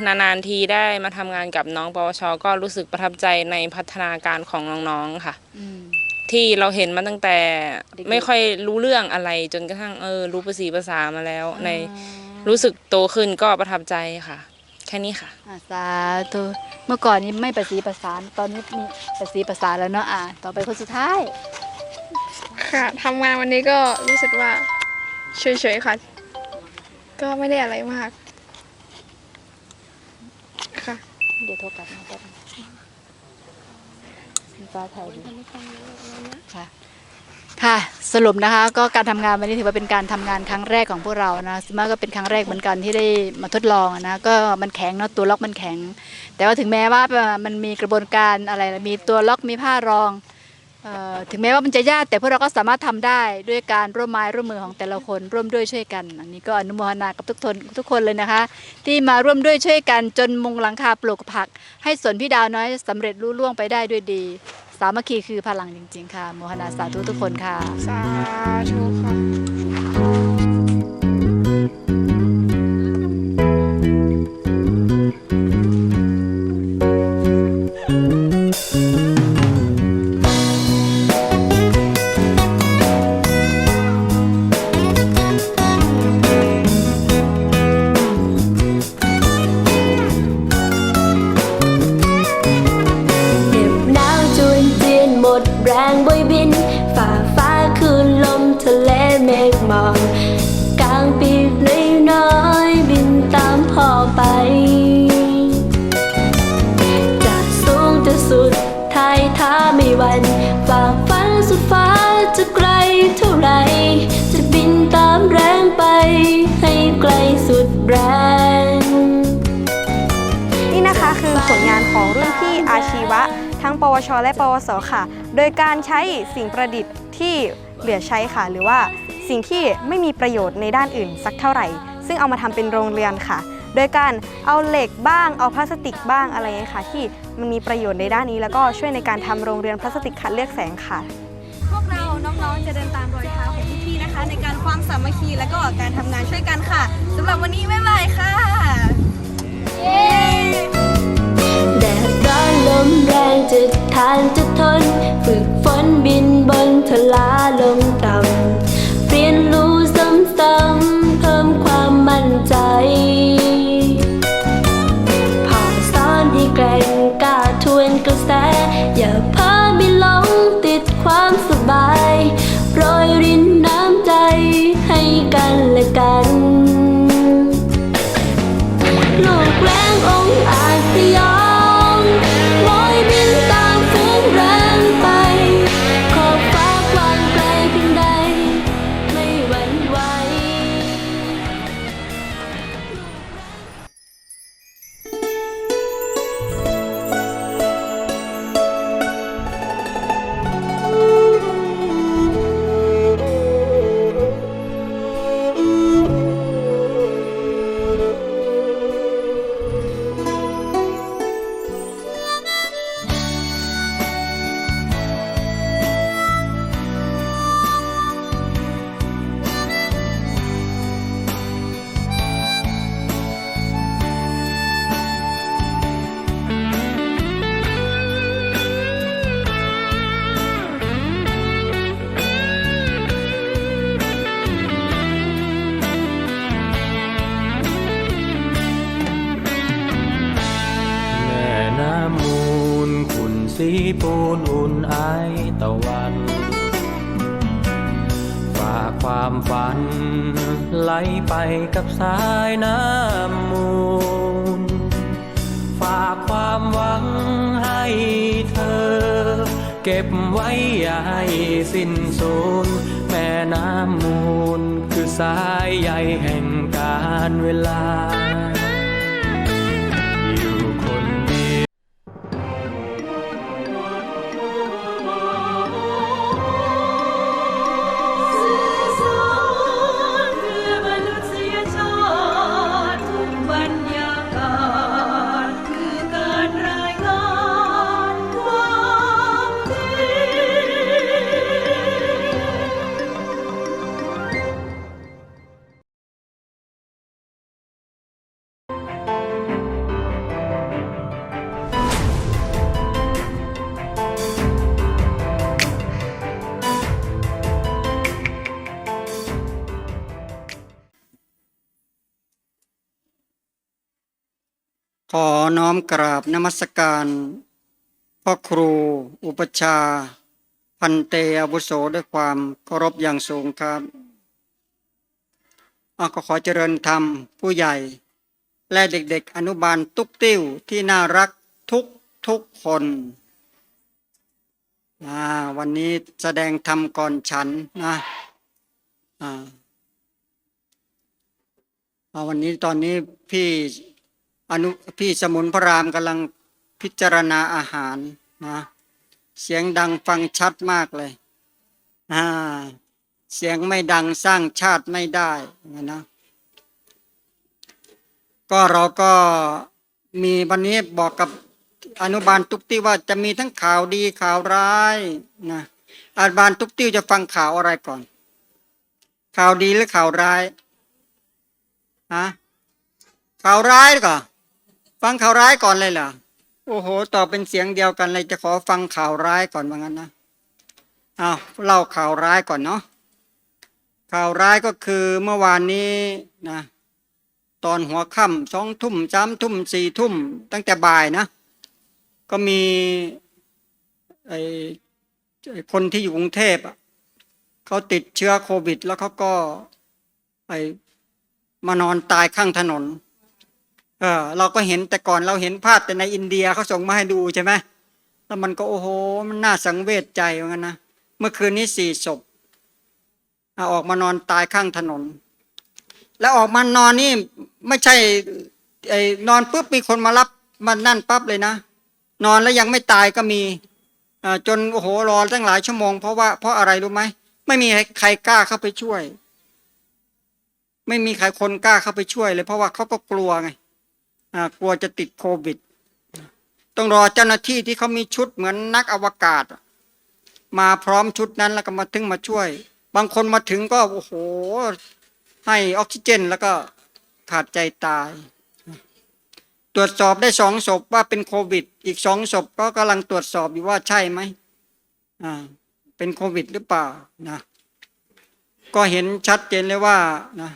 [SPEAKER 3] นานๆทีได้มาทำงานกับน้องปวชก็รู้สึกประทับใจในพัฒนาการของน้องๆค่ะ ที่เราเห็นมาตั้งแต่ไม่ค่อยรู้เรื่องอะไรจนกระทั่งรู้ภาษามาแล้วในรู้สึกโตขึ้นก็ประทับใจค่ะ แค่นี้ค่ะ
[SPEAKER 6] สาธุเมื่อก่อนนี้ไม่ประสีประสานตอนนี้มีประสีประสานแล้วเนาะต่อไปคนสุดท้าย
[SPEAKER 1] ค่ะทำงานวันนี้ก็รู้สึกว่าเฉยๆค่ะ ก็ไม่ได้อะไรมาก ค่ะ
[SPEAKER 6] เดี๋ยวโทรกลับมาแป๊บนึงฟ้าไทยดีค่ะสรุปนะคะก็การทำงานวันนี้ถือว่าเป็นการทำงานครั้งแรกของพวกเรานะซึ่งก็เป็นครั้งแรกเหมือนกันที่ได้มาทดลองนะก็มันแข็งเนาะตัวล็อกมันแข็ง แต่ว่าถึงแม้ว่ามันมีกระบวนการอะไรมีตัวล็อกมีผ้ารองถึงแม้ว่ามันจะยากแต่พวกเราก็สามารถทำได้ด้วยการร่วมไม้ร่วมมือของแต่ละคนร่วมด้วยช่วยกันอันนี้ก็อนุโมทนากับทุกคนเลยนะคะ ที่มาร่วมด้วยช่วยกันจนมุงหลังคาปลูกผัก ให้สวนพี่ดาวน้อยสำเร็จรุ่ล่วงไปได้ด้วยดีสามัคคีคือพลังจริงๆค่ะโมทนาสาธุทุกคนค่ะ
[SPEAKER 1] สาธุค่ะ
[SPEAKER 8] เหน็บหนาวจวนเจียนหมดแรงบอยบินฝ่าฟ้าคลื่นลมทะเลเมฆหมอกกลางปีกน้อยๆบินตามพ่อไปจะสูงจะสุดท้ายท้าไม่หวันฝ่าฟันสุดฟ้าจะไกลเท่าไรจะบินตามแรงไปให้ไกลสุดแรง
[SPEAKER 7] นี่นะคะคือผลงานของรุ่นพี่อาชีวะ ทั้งปวช และปวส ค่ะ โดยการใช้สิ่งประดิษฐ์ที่เหลือใช้ค่ะ หรือว่าสิ่งที่ไม่มีประโยชน์ในด้านอื่นสักเท่าไหร่ ซึ่งเอามาทำเป็นโรงเรือนค่ะ โดยการเอาเหล็กบ้างเอาพลาสติกบ้างอะไรเงี้ยค่ะที่มันมีประโยชน์ในด้านนี้แล้วก็ช่วยในการทำโรงเรือนพลาสติกคัดเลือกแสงค่ะ พวกเราน้องๆจะเดินตามรอยเท้าของพี่ๆนะคะ ในการความสามัคคีและก็การทำงานช่วยกันค่ะสำหรับวันนี้บ๊ายบายค่ะ
[SPEAKER 8] แดดร้อนลมแรงจะทานจะทนฝึกฝนบินบนทลาลงต่ำเรียนรู้ซ้ำๆเพิ่มความมั่นใจผ่าสอนให้แกร่งกล้าทวนกระแสอย่าเพ้อไม่หลงติดความสบายโปรยรินน้ำใจให้กันและกันลูกแรงองค์อาจพยองลอยบินตามฝูงแรงไปขอบฟ้ากว้างไกลเพียงใดไม่หวั่นไหว
[SPEAKER 4] สีปูนอุ่นไอตะวันฝากความฝันไหลไปกับสายน้ำมูลฝากความหวังให้เธอเก็บไว้อย่าให้สิ้นสูญแม้
[SPEAKER 12] น้ำมูลคือสายใยแห่งการเวลาอยู่คนเดียว
[SPEAKER 5] ขอน้อมกราบนมัสการพ่อครูอุปชฌาย์พันเตอาวุโสด้วยความเคารพอย่างสูงครับก็ขอเจริญธรรมผู้ใหญ่และเด็กๆอนุบาลตุ๊กติ้วที่น่ารักทุกคนวันนี้แสดงธรรมก่อนฉันนะวันนี้ตอนนี้พี่สมุนพระรามกำลังพิจารณาอาหารนะเสียงดังฟังชัดมากเลยเสียงไม่ดังสร้างชาติไม่ได้นะก็เราก็มีวันนี้บอกกับอนุบาลตุ๊กติ้วว่าจะมีทั้งข่าวดีข่าวร้ายนะอนุบาลตุ๊กติ้วจะฟังข่าวอะไรก่อนข่าวดีหรือข่าวร้ายข่าวร้ายก่อนฟังข่าวร้ายก่อนเลยเหรอโอ้โหตอบเป็นเสียงเดียวกันเลยจะขอฟังข่าวร้ายก่อนว่างั้นนะเล่าข่าวร้ายก่อนเนาะข่าวร้ายก็คือเมื่อวานนี้นะตอนหัวค่ำ2 ทุ่ม3 ทุ่ม4 ทุ่มตั้งแต่บ่ายนะก็มีคนที่อยู่กรุงเทพเขาติดเชื้อโควิดแล้วเขาก็มานอนตายข้างถนนเราก็เห็นแต่ก่อนเราเห็นภาพแต่ในอินเดียเขาส่งมาให้ดูใช่ไหมแล้วมันก็โอ้โหมันน่าสังเวชใจเหมือนกันนะเมื่อคืนนี้4 ศพออกมานอนตายข้างถนนแล้วออกมานอนนี่ไม่ใช่นอนปุ๊บมีคนมารับมันนั่นปั๊บเลยนะนอนแล้วยังไม่ตายก็มีจนโอ้โหรอตั้งหลายชั่วโมงเพราะอะไรรู้ไหมไม่มีใครกล้าเข้าไปช่วยไม่มีใครคนกล้าเข้าไปช่วยเลยเพราะว่าเขาก็กลัวไงกลัวจะติดโควิดต้องรอเจ้าหน้าที่ที่เขามีชุดเหมือนนักอวกาศมาพร้อมชุดนั้นแล้วก็มาช่วยบางคนมาถึงก็โอ้โหให้ออกซิเจนแล้วก็ขาดใจตายตรวจสอบได้2 ศพว่าเป็นโควิดอีก2 ศพก็กำลังตรวจสอบอยู่ว่าใช่ไหมเป็นโควิดหรือเปล่านะก็เห็นชัดเจนเลยว่านะ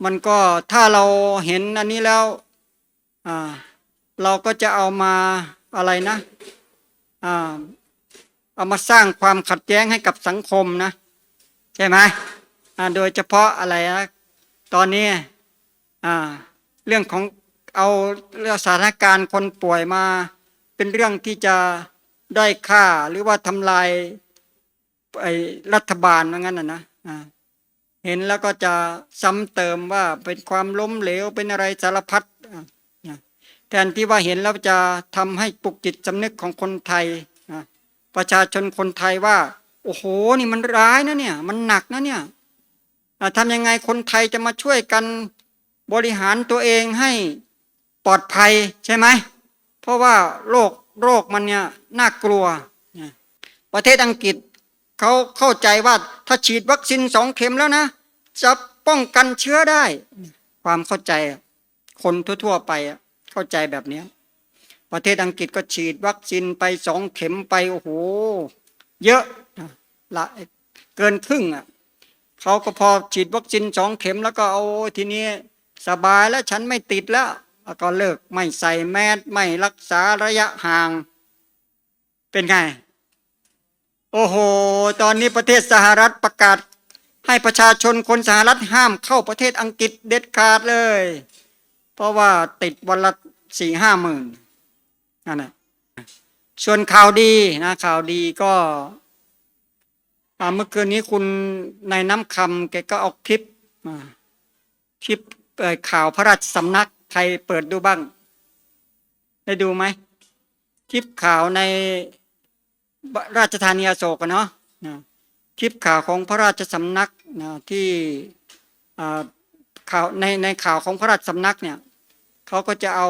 [SPEAKER 5] มันก็ถ้าเราเห็นอันนี้แล้วเราก็จะเอามาอะไรนะเอามาสร้างความขัดแย้งให้กับสังคมนะใช่ไหมโดยเฉพาะอะไรนะตอนนี้เรื่องของเอาเรื่องสถานการณ์คนป่วยมาเป็นเรื่องที่จะได้ฆ่าหรือว่าทำลายรัฐบาลว่างั้นนะเห็นแล้วก็จะซ้ำเติมว่าเป็นความล้มเหลวเป็นอะไรสารพัดแทนที่ว่าเห็นแล้วจะทำให้ปลุกจิตสำนึกของคนไทยประชาชนคนไทยว่าโอ้โหนี่มันร้ายนะเนี่ยมันหนักนะเนี่ยทำยังไงคนไทยจะมาช่วยกันบริหารตัวเองให้ปลอดภัยใช่ไหมเพราะว่าโรคมันเนี่ยน่ากลัวประเทศอังกฤษเขาเข้าใจว่าถ้าฉีดวัคซีน2 เข็มแล้วนะจะป้องกันเชื้อได้ความเข้าใจคนทั่วๆไปเข้าใจแบบนี้ประเทศอังกฤษก็ฉีดวัคซีนไป2 เข็มไปโอ้โหเยอะละเกินครึ่งเขาก็พอฉีดวัคซีน2 เข็มแล้วก็เอาทีนี้สบายแล้วฉันไม่ติดแล้วก็เลิกไม่ใส่แมสไม่รักษาระยะห่างเป็นไงโอ้โหตอนนี้ประเทศสหรัฐประกาศให้ประชาชนคนสหรัฐห้ามเข้าประเทศอังกฤษเด็ดขาดเลยเพราะว่าติดวันละ 4-5 หมื่นนั่นแหละส่วนข่าวดีนะข่าวดีก็ เมื่อคืนนี้คุณนายน้ำคำแกก็เอาคลิปคลิปข่าวพระราชสำนักใครเปิดดูบ้างได้ดูไหมคลิปข่าวในราชธานีอโศกเนาะคลิปข่าวของพระราชสำนักที่ข่าวในข่าวของพระราชสำนักเนี่ยเขาก็จะเอา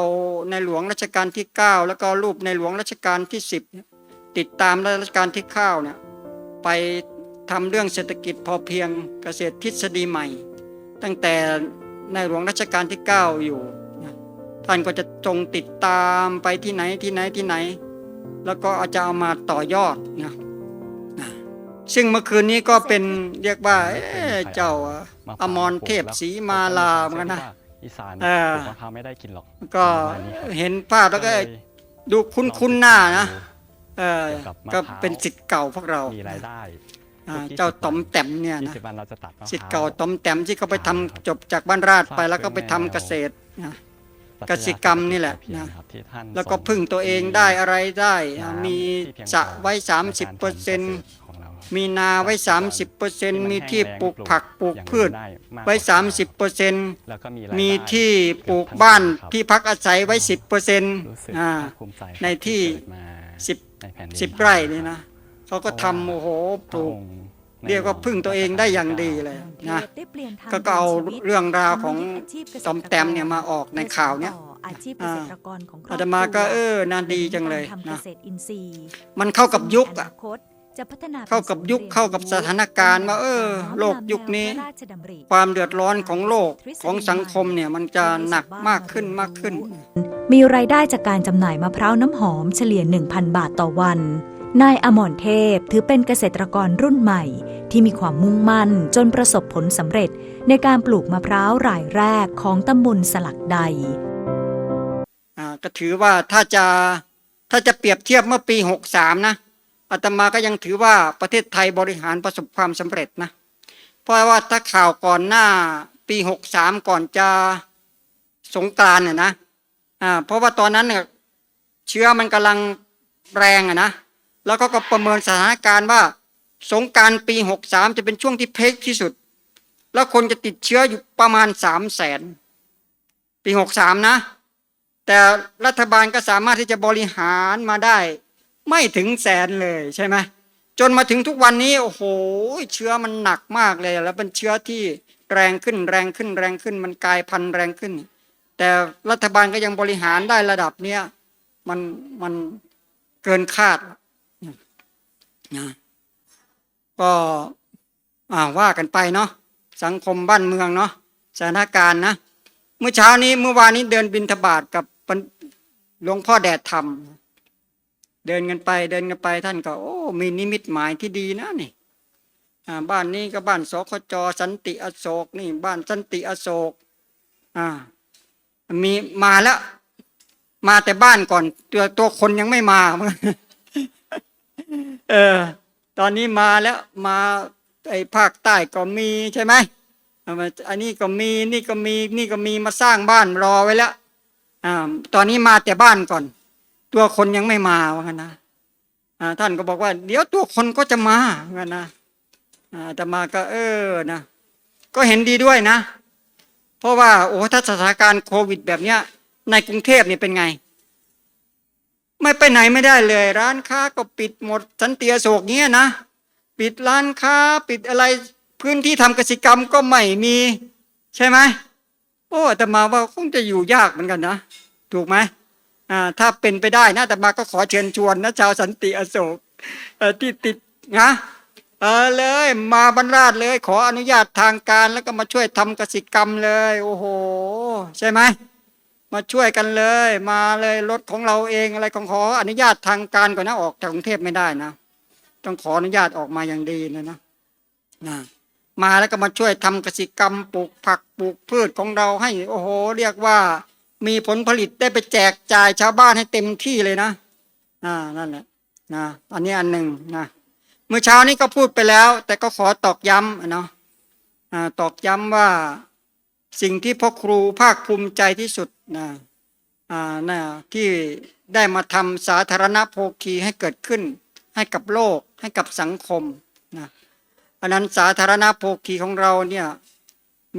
[SPEAKER 5] ในหลวงรัชกาลที่9แล้วก็รูปในหลวงรัชกาลที่10ติดตามรัชกาลที่9เนี่ยไปทำเรื่องเศรษฐกิจพอเพียงเกษตรทฤษฎีใหม่ตั้งแต่ในหลวงรัชกาลที่9อยู่ท่านก็จะทรงติดตามไปที่ไหนแล้วก็อาจจะเอามาต่อยอดนะซึ่งเมื่อคืนนี้ก็เป็นเรียกว่าเจ้าอมรเทพศรีมาลาเหมือนกันนะ
[SPEAKER 13] อีสานปลูกมะพร้าวไม่ได้กินหรอก
[SPEAKER 5] ก็เห็นภาพแล้วก็ดูคุ้นหน้านะก็เป็นศิษย์เก่าพวกเรา
[SPEAKER 13] มีรายได้
[SPEAKER 5] เจ้าต๋อมแต้มเนี่ยนะศิษย์เก่าต๋อมแต้มที่เขาไปทำจบจากบ้านราชไปแล้วก็ไปทำเกษตรกสิกรรมนี่แหละนะแล้วก็พึ่งตัวเองได้อะไรได้มีสระไว้ 30%มีนาไว้ 30%มีที่ปลูกผักปลูกพืชไว้ 30%มีที่ปลูกบ้านที่พักอาศัยไว้ 10%ในที่10ไร่นี่นะเขาก็ทำโอ้โหปลูกเรียกว่าพึ่งตัวเองได้อย่างดีเลยนะก็เอาเรื่องราวของต๋อมแต้มเนี่ยมาออกในข่าวเนี่ยอาตมาก็น่าดีจังเลยนะมันเข้ากับยุคอะเข้ากับยุคเข้ากับสถานการณ์ว่าโลกยุคนี้ความเดือดร้อนของโลกของสังคมเนี่ยมันจะหนักมากขึ้น
[SPEAKER 14] มีรายได้จากการจำหน่ายมะพร้าวน้ำหอมเฉลี่ย 1,000 บาทต่อวันนายอมรเทพถือเป็นเกษตรกรรุ่นใหม่ที่มีความมุ่งมั่นจนประสบผลสำเร็จในการปลูกมะพร้าวรายแรกของตำบลสลักใด
[SPEAKER 5] ก็ถือว่าถ้าจะเปรียบเทียบเมื่อปี63นะอาตมาก็ยังถือว่าประเทศไทยบริหารประสบความสำเร็จนะเพราะว่าถ้าข่าวก่อนหน้าปี63ก่อนจะสงกรานต์นะเพราะว่าตอนนั้นเนี่ยเชื้อมันกำลังแรงนะแล้วก็ประเมินสถานการณ์ว่าสงกรานต์ปี63จะเป็นช่วงที่พีคที่สุดแล้วคนจะติดเชื้ออยู่ประมาณ 300,000 ปี63นะแต่รัฐบาลก็สามารถที่จะบริหารมาได้ไม่ถึง100,000เลยใช่ไหมจนมาถึงทุกวันนี้โอ้โหเชื้อมันหนักมากเลยแล้วเป็นเชื้อที่แรงขึ้นมันกลายพันธุ์แรงขึ้นแต่รัฐบาลก็ยังบริหารได้ระดับเนี้ยมันเกินคาดนะก็ว่ากันไปเนาะสังคมบ้านเมืองเนาะสถานการณ์นะเมื่อวานนี้เดินบิณฑบาตกับหลวงพ่อแดดธรรมเดินกันไปท่านก็มีนิมิตหมายที่ดีนะนี่บ้านนี้ก็บ้านสคจ.สันติอโศกนี่บ้านสันติอโศกมีมาแล้วมาแต่บ้านก่อนตัวคนยังไม่มาตอนนี้มาแล้วมาไอ้ภาคใต้ก็มีใช่ไหมอันนี้ก็มีนี่ก็มีมาสร้างบ้านรอไว้แล้วตอนนี้มาแต่บ้านก่อนตัวคนยังไม่มาว่างั้นนะท่านก็บอกว่าเดี๋ยวตัวคนก็จะมาว่างั้นนะแต่มาก็นะก็เห็นดีด้วยนะเพราะว่าถ้าสถานการณ์โควิดแบบเนี้ยในกรุงเทพนี่เป็นไงไม่ไปไหนไม่ได้เลยร้านค้าก็ปิดหมดสันติอโศกเงี้ยนะปิดร้านค้าปิดอะไรพื้นที่ทำกสิกรรมก็ไม่มีใช่ไหมแต่มาว่าคงจะอยู่ยากเหมือนกันนะถูกไหมถ้าเป็นไปได้นะแต่มาก็ขอเชิญชวนนะชาวสันติอโศกที่ติดนะเลยมาบรรราชเลยขออนุญาตทางการแล้วก็มาช่วยทำกสิกรรมเลยโอ้โหใช่ไหมมาช่วยกันเลยมาเลยรถของเราเองอะไรขออนุญาตทางการก่อนนะออกจากกรุงเทพไม่ได้นะต้องขออนุญาตออกมาอย่างดีนะมาแล้วก็มาช่วยทำกสิกรรมปลูกผักปลูกพืชของเราให้โอ้โหเรียกว่ามีผลผลิตได้ไปแจกจ่ายชาวบ้านให้เต็มที่เลยนะนั่นแหละนะอันนี้อันหนึ่งนะเมื่อเช้านี้ก็พูดไปแล้วแต่ก็ขอตอกย้ำเนาะตอกย้ำว่าสิ่งที่พ่อครูภาคภูมิใจที่สุดที่ได้มาทำสาธารณโภคีให้เกิดขึ้นให้กับโลกให้กับสังคมนะ อันนั้นสาธารณโภคีของเราเนี่ย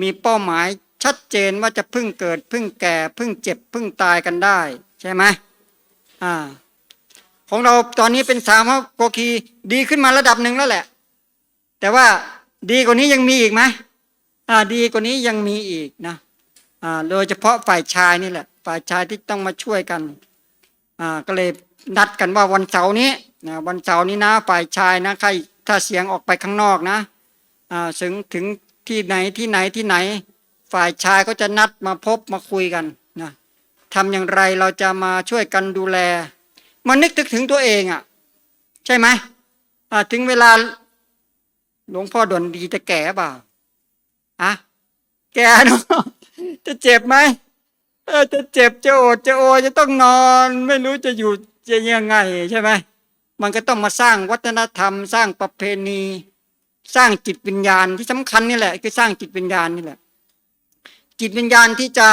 [SPEAKER 5] มีเป้าหมายชัดเจนว่าจะพึ่งเกิดพึ่งแก่พึ่งเจ็บพึ่งตายกันได้ใช่ไหมของเราตอนนี้เป็นสาธารณโภคีดีขึ้นมาระดับหนึ่งแล้วแหละแต่ว่าดีกว่านี้ยังมีอีกไหมดีกว่านี้ยังมีอีกนะโดยเฉพาะฝ่ายชายนี่แหละฝ่ายชายที่ต้องมาช่วยกันก็เลยนัดกันว่าวันเสาร์นี้วันเสาร์นี้นะฝ่ายชายนะใครถ้าเสียงออกไปข้างนอกนะถึงที่ไหนที่ไหนฝ่ายชายก็จะนัดมาพบมาคุยกันนะทำอย่างไรเราจะมาช่วยกันดูแลมานึกถึงตัวเองใช่ไหมถึงเวลาหลวงพ่อด่วนดีจะแก่เปล่าแก่เนาะจะเจ็บไหมจะเจ็บจะอดจะโอจะต้องนอนไม่รู้จะอยู่จะยังไงใช่ไหมมันก็ต้องมาสร้างวัฒนธรรมสร้างประเพณีสร้างจิตวิญญาณที่สำคัญนี่แหละคือสร้างจิตวิญญาณนี่แหละจิตวิญญาณที่จะ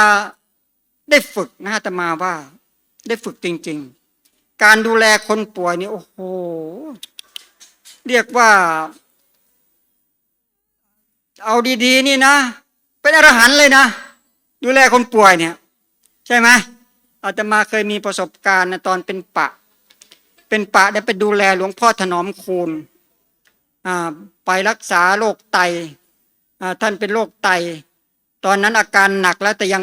[SPEAKER 5] ได้ฝึกนะอาตมาว่าได้ฝึกจริงๆการดูแลคนป่วยนี่โอ้โหเรียกว่าเอาดีๆนี่นะเป็นอรหันต์เลยนะดูแลคนป่วยเนี่ยใช่ไหมอาตมาเคยมีประสบการณ์นะตอนเป็นปะได้ไปดูแลหลวงพ่อถนอมคูณไปรักษาโรคไตท่านเป็นโรคไตตอนนั้นอาการหนักแล้วแต่ยัง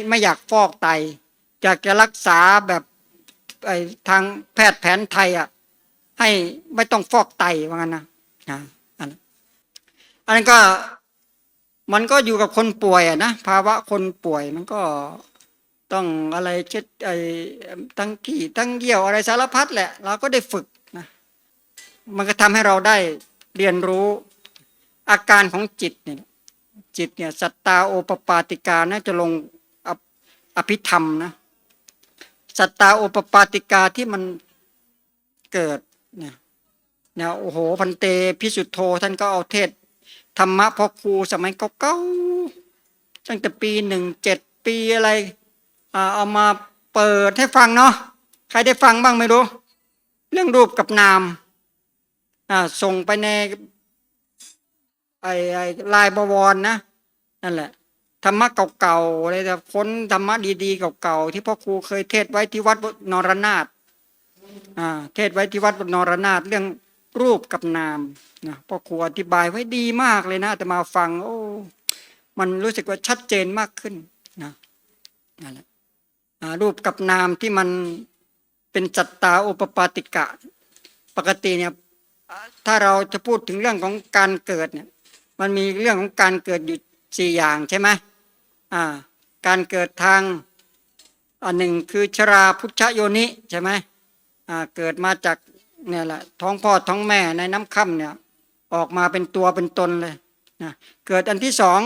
[SPEAKER 5] ไม่อยากฟอกไตอยากจะรักษาแบบทางแพทย์แผนไทยให้ไม่ต้องฟอกไตว่างั้นนะอันนั้นก็มันก็อยู่กับคนป่วยนะภาวะคนป่วยมันก็ต้องอะไรเช็ดทั้งขี้ทั้งเยี่ยวอะไรสารพัดแหละเราก็ได้ฝึกนะมันก็ทำให้เราได้เรียนรู้อาการของจิตเนี่ยสัตตาโอปปาติกานะจะลงอภิธรรมนะสัตตาโอปปาติกาที่มันเกิดเนี่ยโอ้โหพันเตพิสุทโธท่านก็เอาเทศธรรมะพ่อครูสมัยเก่าๆตั้งแต่ปี17ปีอะไรเอามาเปิดให้ฟังเนาะใครได้ฟังบ้างไม่รู้เรื่องรูปกับนามส่งไปในลายบวรนะนั่นแหละธรรมะเก่าๆอะไรแต่ค้นธรรมะดีๆเก่าๆที่พ่อครูเคยเทศไว้ที่วัดนรนาถเทศไว้ที่วัดนรนาถเรื่องรูปกับนามนะพ่อครูอธิบายไว้ดีมากเลยนะแต่มาฟังโอ้มันรู้สึกว่าชัดเจนมากขึ้นนะนั่นแหละรูปกับนามที่มันเป็นจัตตาอุปปาติกะปกติเนี่ยถ้าเราจะพูดถึงเรื่องของการเกิดเนี่ยมันมีเรื่องของการเกิดอยู่4อย่างใช่ไหมการเกิดทางหนึ่งคือชราพุทธโยนิใช่ไหมเกิดมาจากเนี่ยแหละท้องพ่อท้องแม่ในน้ำค่ำเนี่ยออกมาเป็นตัวเป็นตนเลยนะเกิดอันที่สอง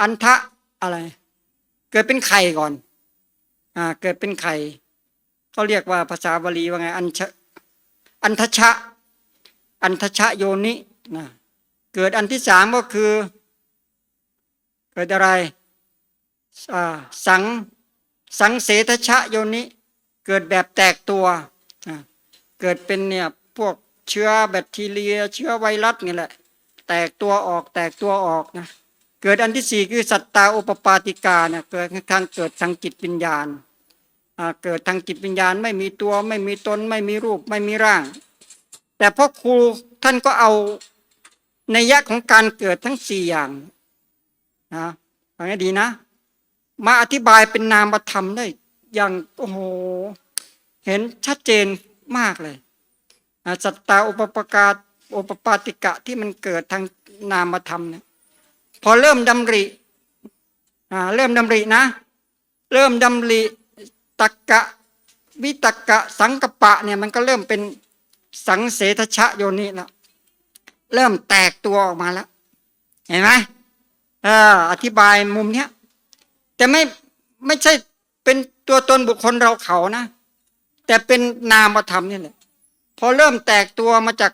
[SPEAKER 5] อันทะอะไรเกิดเป็นไข่ก่อนเกิดเป็นไข่เขาเรียกว่าภาษาบาลีว่าไงอันทชะโยนินะเกิดอันที่สามก็คือเกิดอะไรสังเสทชะโยนิเกิดแบบแตกตัวเกิดเป็นเนี่ยพวกเชื้อแบคทีเรียเชื้อไวรัสนี่แหละแตกตัวออกนะเกิดอันที่สี่คือสัตตาอุปปาติกาเนี่ยเกิดทางจิตวิญญาณเกิดทางจิตวิญญาณไม่มีตัวไม่มีตนไม่มีรูปไม่มีร่างแต่พ่อครูท่านก็เอานัยยะของการเกิดทั้ง4อย่างฟังให้ดีนะมาอธิบายเป็นนามธรรมได้อย่างโอ้โหเห็นชัดเจนมากเลยสัตตาอุปปาติกะที่มันเกิดทางนามธรรมเนี่ยพอเริ่มดำรินะเริ่มดำริตักกะวิตกะสังกปะเนี่ยมันก็เริ่มเป็นสังเสทชะโยนิแล้วเริ่มแตกตัวออกมาแล้วเห็นไหมอธิบายมุมเนี้ยแต่ไม่ใช่เป็นตัวตนบุคคลเราเขานะแต่เป็นนามธรรมนี่แหละพอเริ่มแตกตัวมาจาก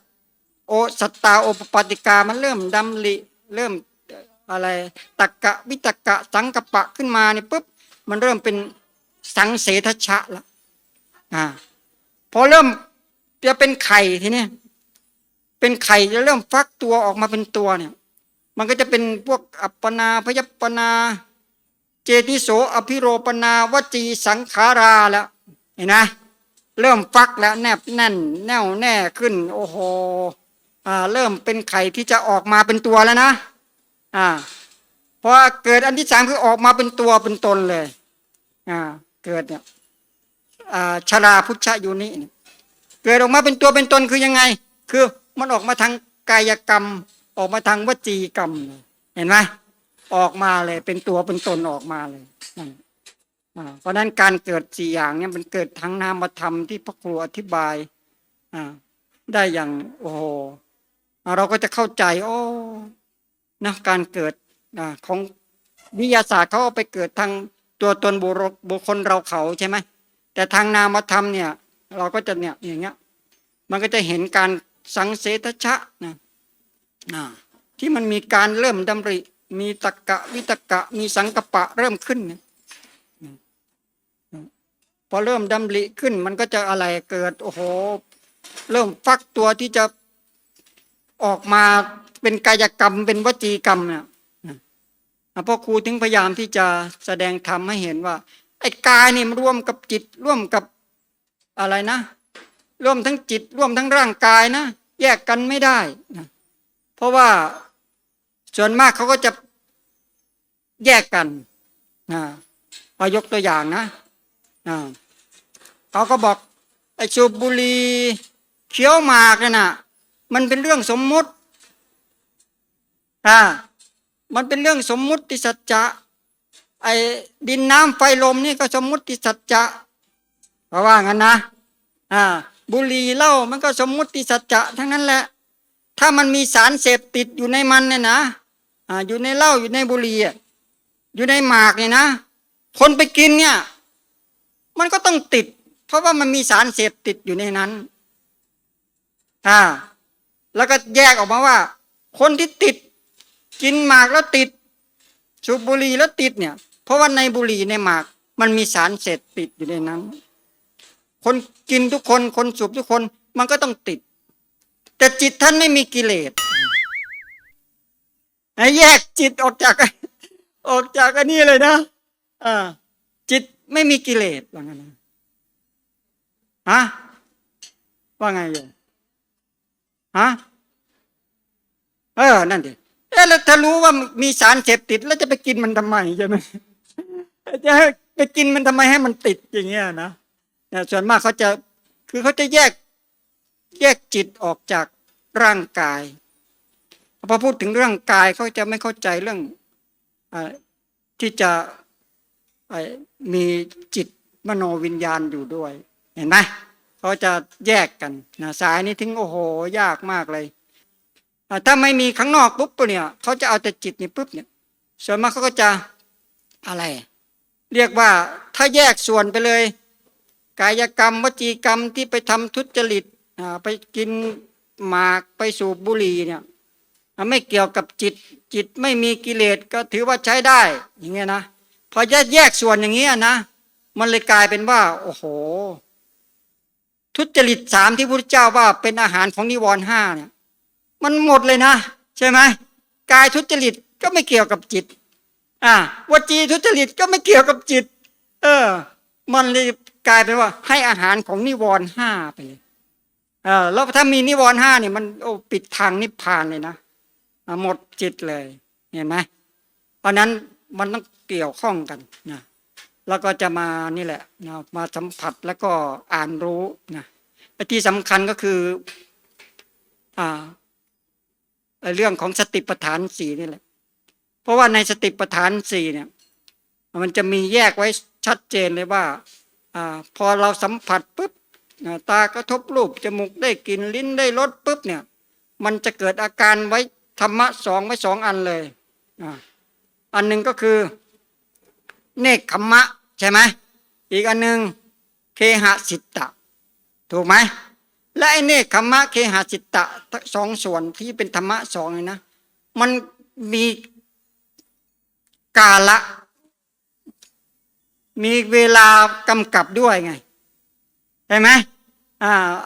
[SPEAKER 5] สัตตาโอปปาติกามันเริ่มดำริเริ่มอะไรตักกะวิตกะสังกปะขึ้นมานี่ปุ๊บมันเริ่มเป็นสังเสทชะละพอเริ่ม จะเป็นไข่ทีนี้เป็นไข่จะเริ่มฟักตัวออกมาเป็นตัวเนี่ยมันก็จะเป็นพวกอัปปนาพยัปปนาเจติโสอภิโรปนาวจีสังขาราแล้วเห็นไหมเริ่มฟักแล้วแนบแน่นแน่วแน่ขึ้นโอ้โหเริ่มเป็นไข่ที่จะออกมาเป็นตัวแล้วนะพอเกิดอันที่สามคือออกมาเป็นตัวเป็นตนเลยเกิดเนี่ยชราพุชโยนิเกิดออกมาเป็นตัวเป็นตนคือยังไงคือมันออกมาทางกายกรรมออกมาทางวจีกรรมเห็นไหมออกมาเลยเป็นตัวเป็นตนออกมาเลยเพราะนั้นการเกิดสี่อย่างเนี่ยมันเกิดทางนามธรรมที่พระครูอธิบายได้อย่างโอ้โหเราก็จะเข้าใจนะการเกิดของวิทยาศาสตร์เขาเอาไปเกิดทางตัวตนบุคคลเราเขาใช่ไหมแต่ทางนามธรรมเนี่ยเราก็จะเนี่ยอย่างเงี้ยมันก็จะเห็นการสังเสทชะนะที่มันมีการเริ่มดำริมีตรรกะวิตกะมีสังกัปปะเริ่มขึ้นพอเริ่มดำริขึ้นมันก็จะอะไรเกิดโอ้โหเริ่มฟักตัวที่จะออกมาเป็นกายกรรมเป็นวจีกรรมเนี่ยพ่อครูถึงพยายามที่จะแสดงธรรมให้เห็นว่าไอ้กายนี่มันร่วมกับจิตร่วมกับอะไรนะร่วมทั้งจิตร่วมทั้งร่างกายนะแยกกันไม่ได้นะเพราะว่าส่วนมากเขาก็จะแยกกันเอายกตัวอย่างนะเขาก็บอกไอ้สูบบุหรี่เคี้ยวหมากน่ะมันเป็นเรื่องสมมุติมันเป็นเรื่องสมมุติสัจจะไอ้ดินน้ำไฟลมนี่ก็สมมุติสัจจะเพราะว่างั้นนะบุหรี่เหล้ามันก็สมมุติสัจจะทั้งนั้นแหละถ้ามันมีสารเสพติดอยู่ในมันเนี่ยนะอยู่ในเหล้าอยู่ในบุหรี่อยู่ในหมากเนี่ยนะคนไปกินเนี่ยมันก็ต้องติดเพราะว่ามันมีสารเสพติดอยู่ในนั้นแล้วก็แยกออกมาว่าคนที่ติดกินหมากแล้วติดสูบบุหรี่แล้วติดเนี่ยเพราะว่าในบุหรี่ในหมากมันมีสารเสพติดอยู่ในนั้นคนกินทุกคนคนสูบทุกคนมันก็ต้องติดแต่จิตท่านไม่มีกิเลสแยกจิตออกจากอันนี้เลยนะจิตไม่มีกิเลสว่างั้นนะว่าไงโยมนั่นดิแล้วถ้ารู้ว่ามีสารเสพติดแล้วจะไปกินมันทำไมใช่ไหมจะไปกินมันทำไมให้มันติดอย่างเงี้ยนะส่วนมากเขาจะแยกจิตออกจากร่างกายพอพูดถึงเรื่องกายเขาจะไม่เข้าใจเรื่องที่จะมีจิตมโนวิญญาณอยู่ด้วยเห็นไหมเขาจะแยกกันสายนี้ถึงโอ้โหยากมากเลยถ้าไม่มีข้างนอกปุ๊บเนี่ยเขาจะเอาแต่จิตนี่ปุ๊บเนี่ยส่วนมากเขาก็จะอะไรเรียกว่าถ้าแยกส่วนไปเลยกายกรรมวจีกรรมที่ไปทำทุจริตไปกินหมากไปสูบบุหรี่เนี่ยไม่เกี่ยวกับจิตไม่มีกิเลสก็ถือว่าใช้ได้อย่างเงี้ยนะพอแยกส่วนอย่างเงี้ยนะมันเลยกลายเป็นว่าโอ้โหทุจริต3ที่พระพุทธเจ้าว่าเป็นอาหารของนิวรณ์5เนี่ยมันหมดเลยนะใช่ไหมกายทุจริตก็ไม่เกี่ยวกับจิตวจีทุจริตก็ไม่เกี่ยวกับจิตมันเลยกลายเป็นว่าให้อาหารของนิวรณ์5ไปเลยแล้วถ้ามีนิวรณ์5เนี่ยมันปิดทางนิพพานเลยนะหมดจิตเลยเห็นไหมเพราะนั้นมันต้องเกี่ยวข้องกันนะแล้วก็จะมานี่แหละนะมาสัมผัสแล้วก็อ่านรู้นะที่สำคัญก็คือเรื่องของสติปัฏฐาน4นี่แหละเพราะว่าในสติปัฏฐาน4เนี่ยมันจะมีแยกไว้ชัดเจนเลยว่าพอเราสัมผัสปุ๊บตากระทบรูปจมูกได้กลิ่นลิ้นได้รสปุ๊บเนี่ยมันจะเกิดอาการไว้ธรรมะไว้2อันเลยอันหนึ่งก็คือเนกขัมมะใช่ไหมอีกอันหนึ่งเคหสิตตะถูกไหมและไอ้เนกขัมมะเคหสิตตะ2ส่วนที่เป็นธรรมะ2เลยนะมันมีกาละมีเวลากำกับด้วยไงใช่ไหม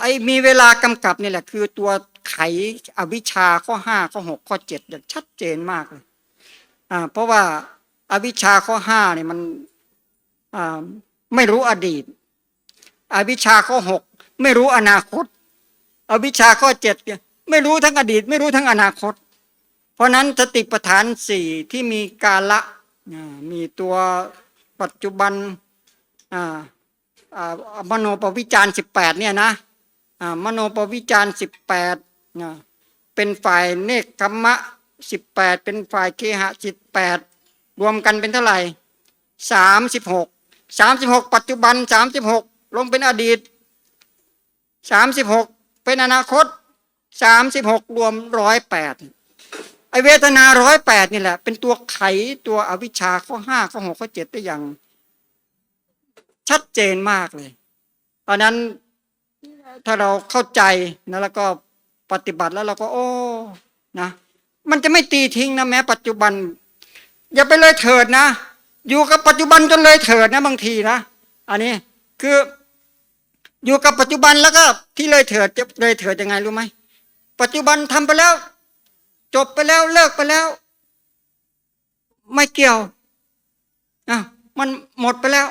[SPEAKER 5] ไอ้มีเวลากำกับนี่แหละคือตัวไขอวิชชาข้อ5ข้อ6ข้อ7อย่างชัดเจนมากเลยเพราะว่าอวิชชาข้อ5เนี่ยมันไม่รู้อดีตอวิชชาข้อ6ไม่รู้อนาคตอวิชชาข้อ7เนี่ยไม่รู้ทั้งอดีตไม่รู้ทั้งอนาคตเพราะนั้นสติปัฏฐาน4ที่มีกาละมีตัวปัจจุบันมโนปวิจาร18เนี่ยนะมโนปวิจาร18เป็นฝ่ายเนกขัมมะ18เป็นฝ่ายเคหะ18รวมกันเป็นเท่าไหร่36ปัจจุบัน36ลงเป็นอดีต36เป็นอนาคต36รวม108ไอเวทนา108นี่แหละเป็นตัวไขตัวอวิชชาข้อ5ข้อ6ข้อ7ได้อย่างชัดเจนมากเลยเพราะนั้นถ้าเราเข้าใจนะแล้วก็ปฏิบัติแล้วเราก็โอ้นะมันจะไม่ตีทิ้งนะแม้ปัจจุบันอย่าไปเลยเถิดนะอยู่กับปัจจุบันจนเลยเถิดนะบางทีนะอันนี้คืออยู่กับปัจจุบันแล้วก็ที่เลยเถิดจะเลยเถิดยังไงรู้ไหมปัจจุบันทำไปแล้วจบไปแล้วเลิกไปแล้วไม่เกี่ยวมันหมดไปแล้ว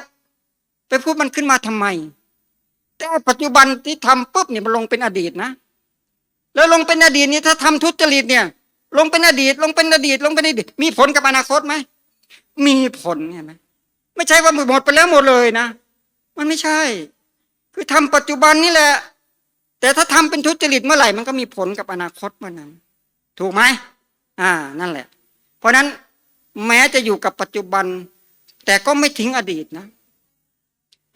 [SPEAKER 5] ไปพูดมันขึ้นมาทำไมแต่ปัจจุบันที่ทำปุ๊บเนี่ยมันลงเป็นอดีตนะแล้วลงเป็นอดีตนี่ถ้าทำทุจริตเนี่ยลงเป็นอดีตมีผลกับอนาคตไหมมีผลเห็นไหมไม่ใช่ว่าหมดไปแล้วหมดเลยนะมันไม่ใช่คือทำปัจจุบันนี่แหละแต่ถ้าทำเป็นทุจริตเมื่อไหร่มันก็มีผลกับอนาคตเมื่อนั้นถูกไหมนั่นแหละเพราะนั้นแม้จะอยู่กับปัจจุบันแต่ก็ไม่ทิ้งอดีตนะ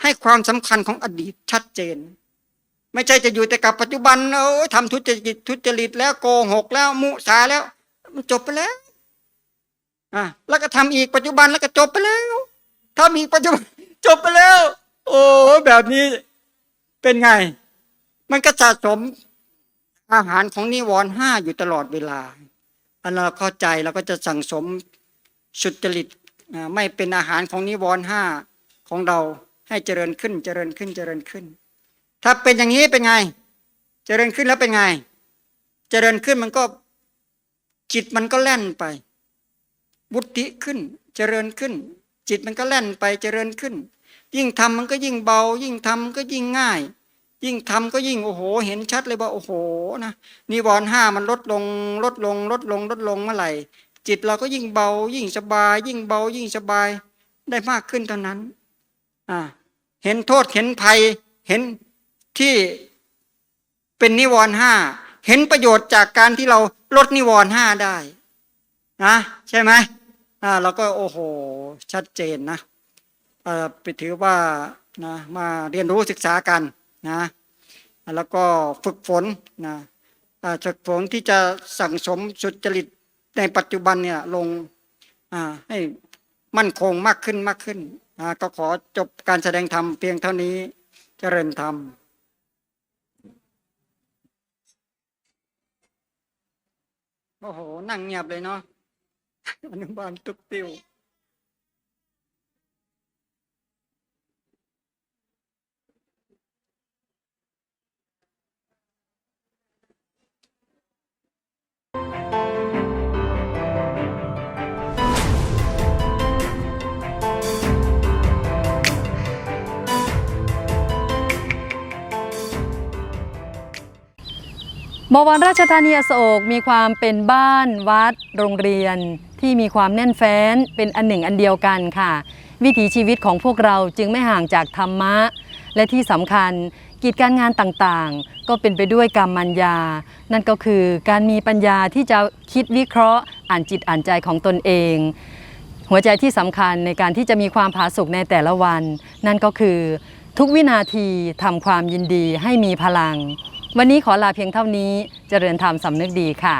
[SPEAKER 5] ให้ความสำคัญของอดีตชัดเจนไม่ใช่จะอยู่แต่กับปัจจุบันทำทุจริตแล้วโกหกแล้วมุสาแล้วมันจบไปแล้วแล้วก็ทำอีกปัจจุบันแล้วก็จบไปแล้วถ้ามีปัจจุบันจบไปแล้วโอ้แบบนี้เป็นไงมันก็สะสมอาหารของนิวรณ์5อยู่ตลอดเวลาอันเราเข้าใจเราก็จะสั่งสมสุจริตไม่เป็นอาหารของนิวรณ์5ของเราให้เจริญขึ้นถ้าเป็นอย่างนี้เป็นไงเจริญขึ้นแล้วเป็นไงเจริญขึ้นมันก็จิตมันก็แล่นไปบุติขึ้นเจริญขึ้นจิตมันก็แล่นไปเจริญขึ้นยิ่งทำมันก็ยิ่งเบายิ่งทำมันก็ยิ่งง่ายยิ่งทำก็ยิ่งโอ้โหเห็นชัดเลยว่าโอ้โหนะนิวรณ์5มันลดลงเมื่อไหร่จิตเราก็ยิ่งเบายิ่งสบายยิ่งเบายิ่งสบายได้มากขึ้นเท่านั้นเห็นโทษเห็นภัยเห็นที่เป็นนิวรณ์5เห็นประโยชน์จากการที่เราลดนิวรณ์5ได้นะใช่ไหมเราก็โอ้โหชัดเจนนะไปถือว่านะมาเรียนรู้ศึกษากันนะแล้วก็ฝึกฝนนะฝึกฝนที่จะสั่งสมสุจริตในปัจจุบันเนี่ยลงให้มั่นคงมากขึ้นก็ขอจบการแสดงธรรมเพียงเท่านี้เจริญธรรมโอ้โหนั่งเงียบเลยเนาะอนุบาลตุกติว
[SPEAKER 6] บวรราชธานีอโศกมีความเป็นบ้านวัดโรงเรียนที่มีความแน่นแฟ้นเป็นอันหนึ่งอันเดียวกันค่ะวิถีชีวิตของพวกเราจึงไม่ห่างจากธรรมะและที่สำคัญกิจการงานต่างๆก็เป็นไปด้วยกรรมัญญานั่นก็คือการมีปัญญาที่จะคิดวิเคราะห์อ่านจิตอ่านใจของตนเองหัวใจที่สำคัญในการที่จะมีความผาสุกในแต่ละวันนั่นก็คือทุกวินาทีทำความยินดีให้มีพลังวันนี้ขอลาเพียงเท่านี้เจริญธรรมสำนึกดีค่ะ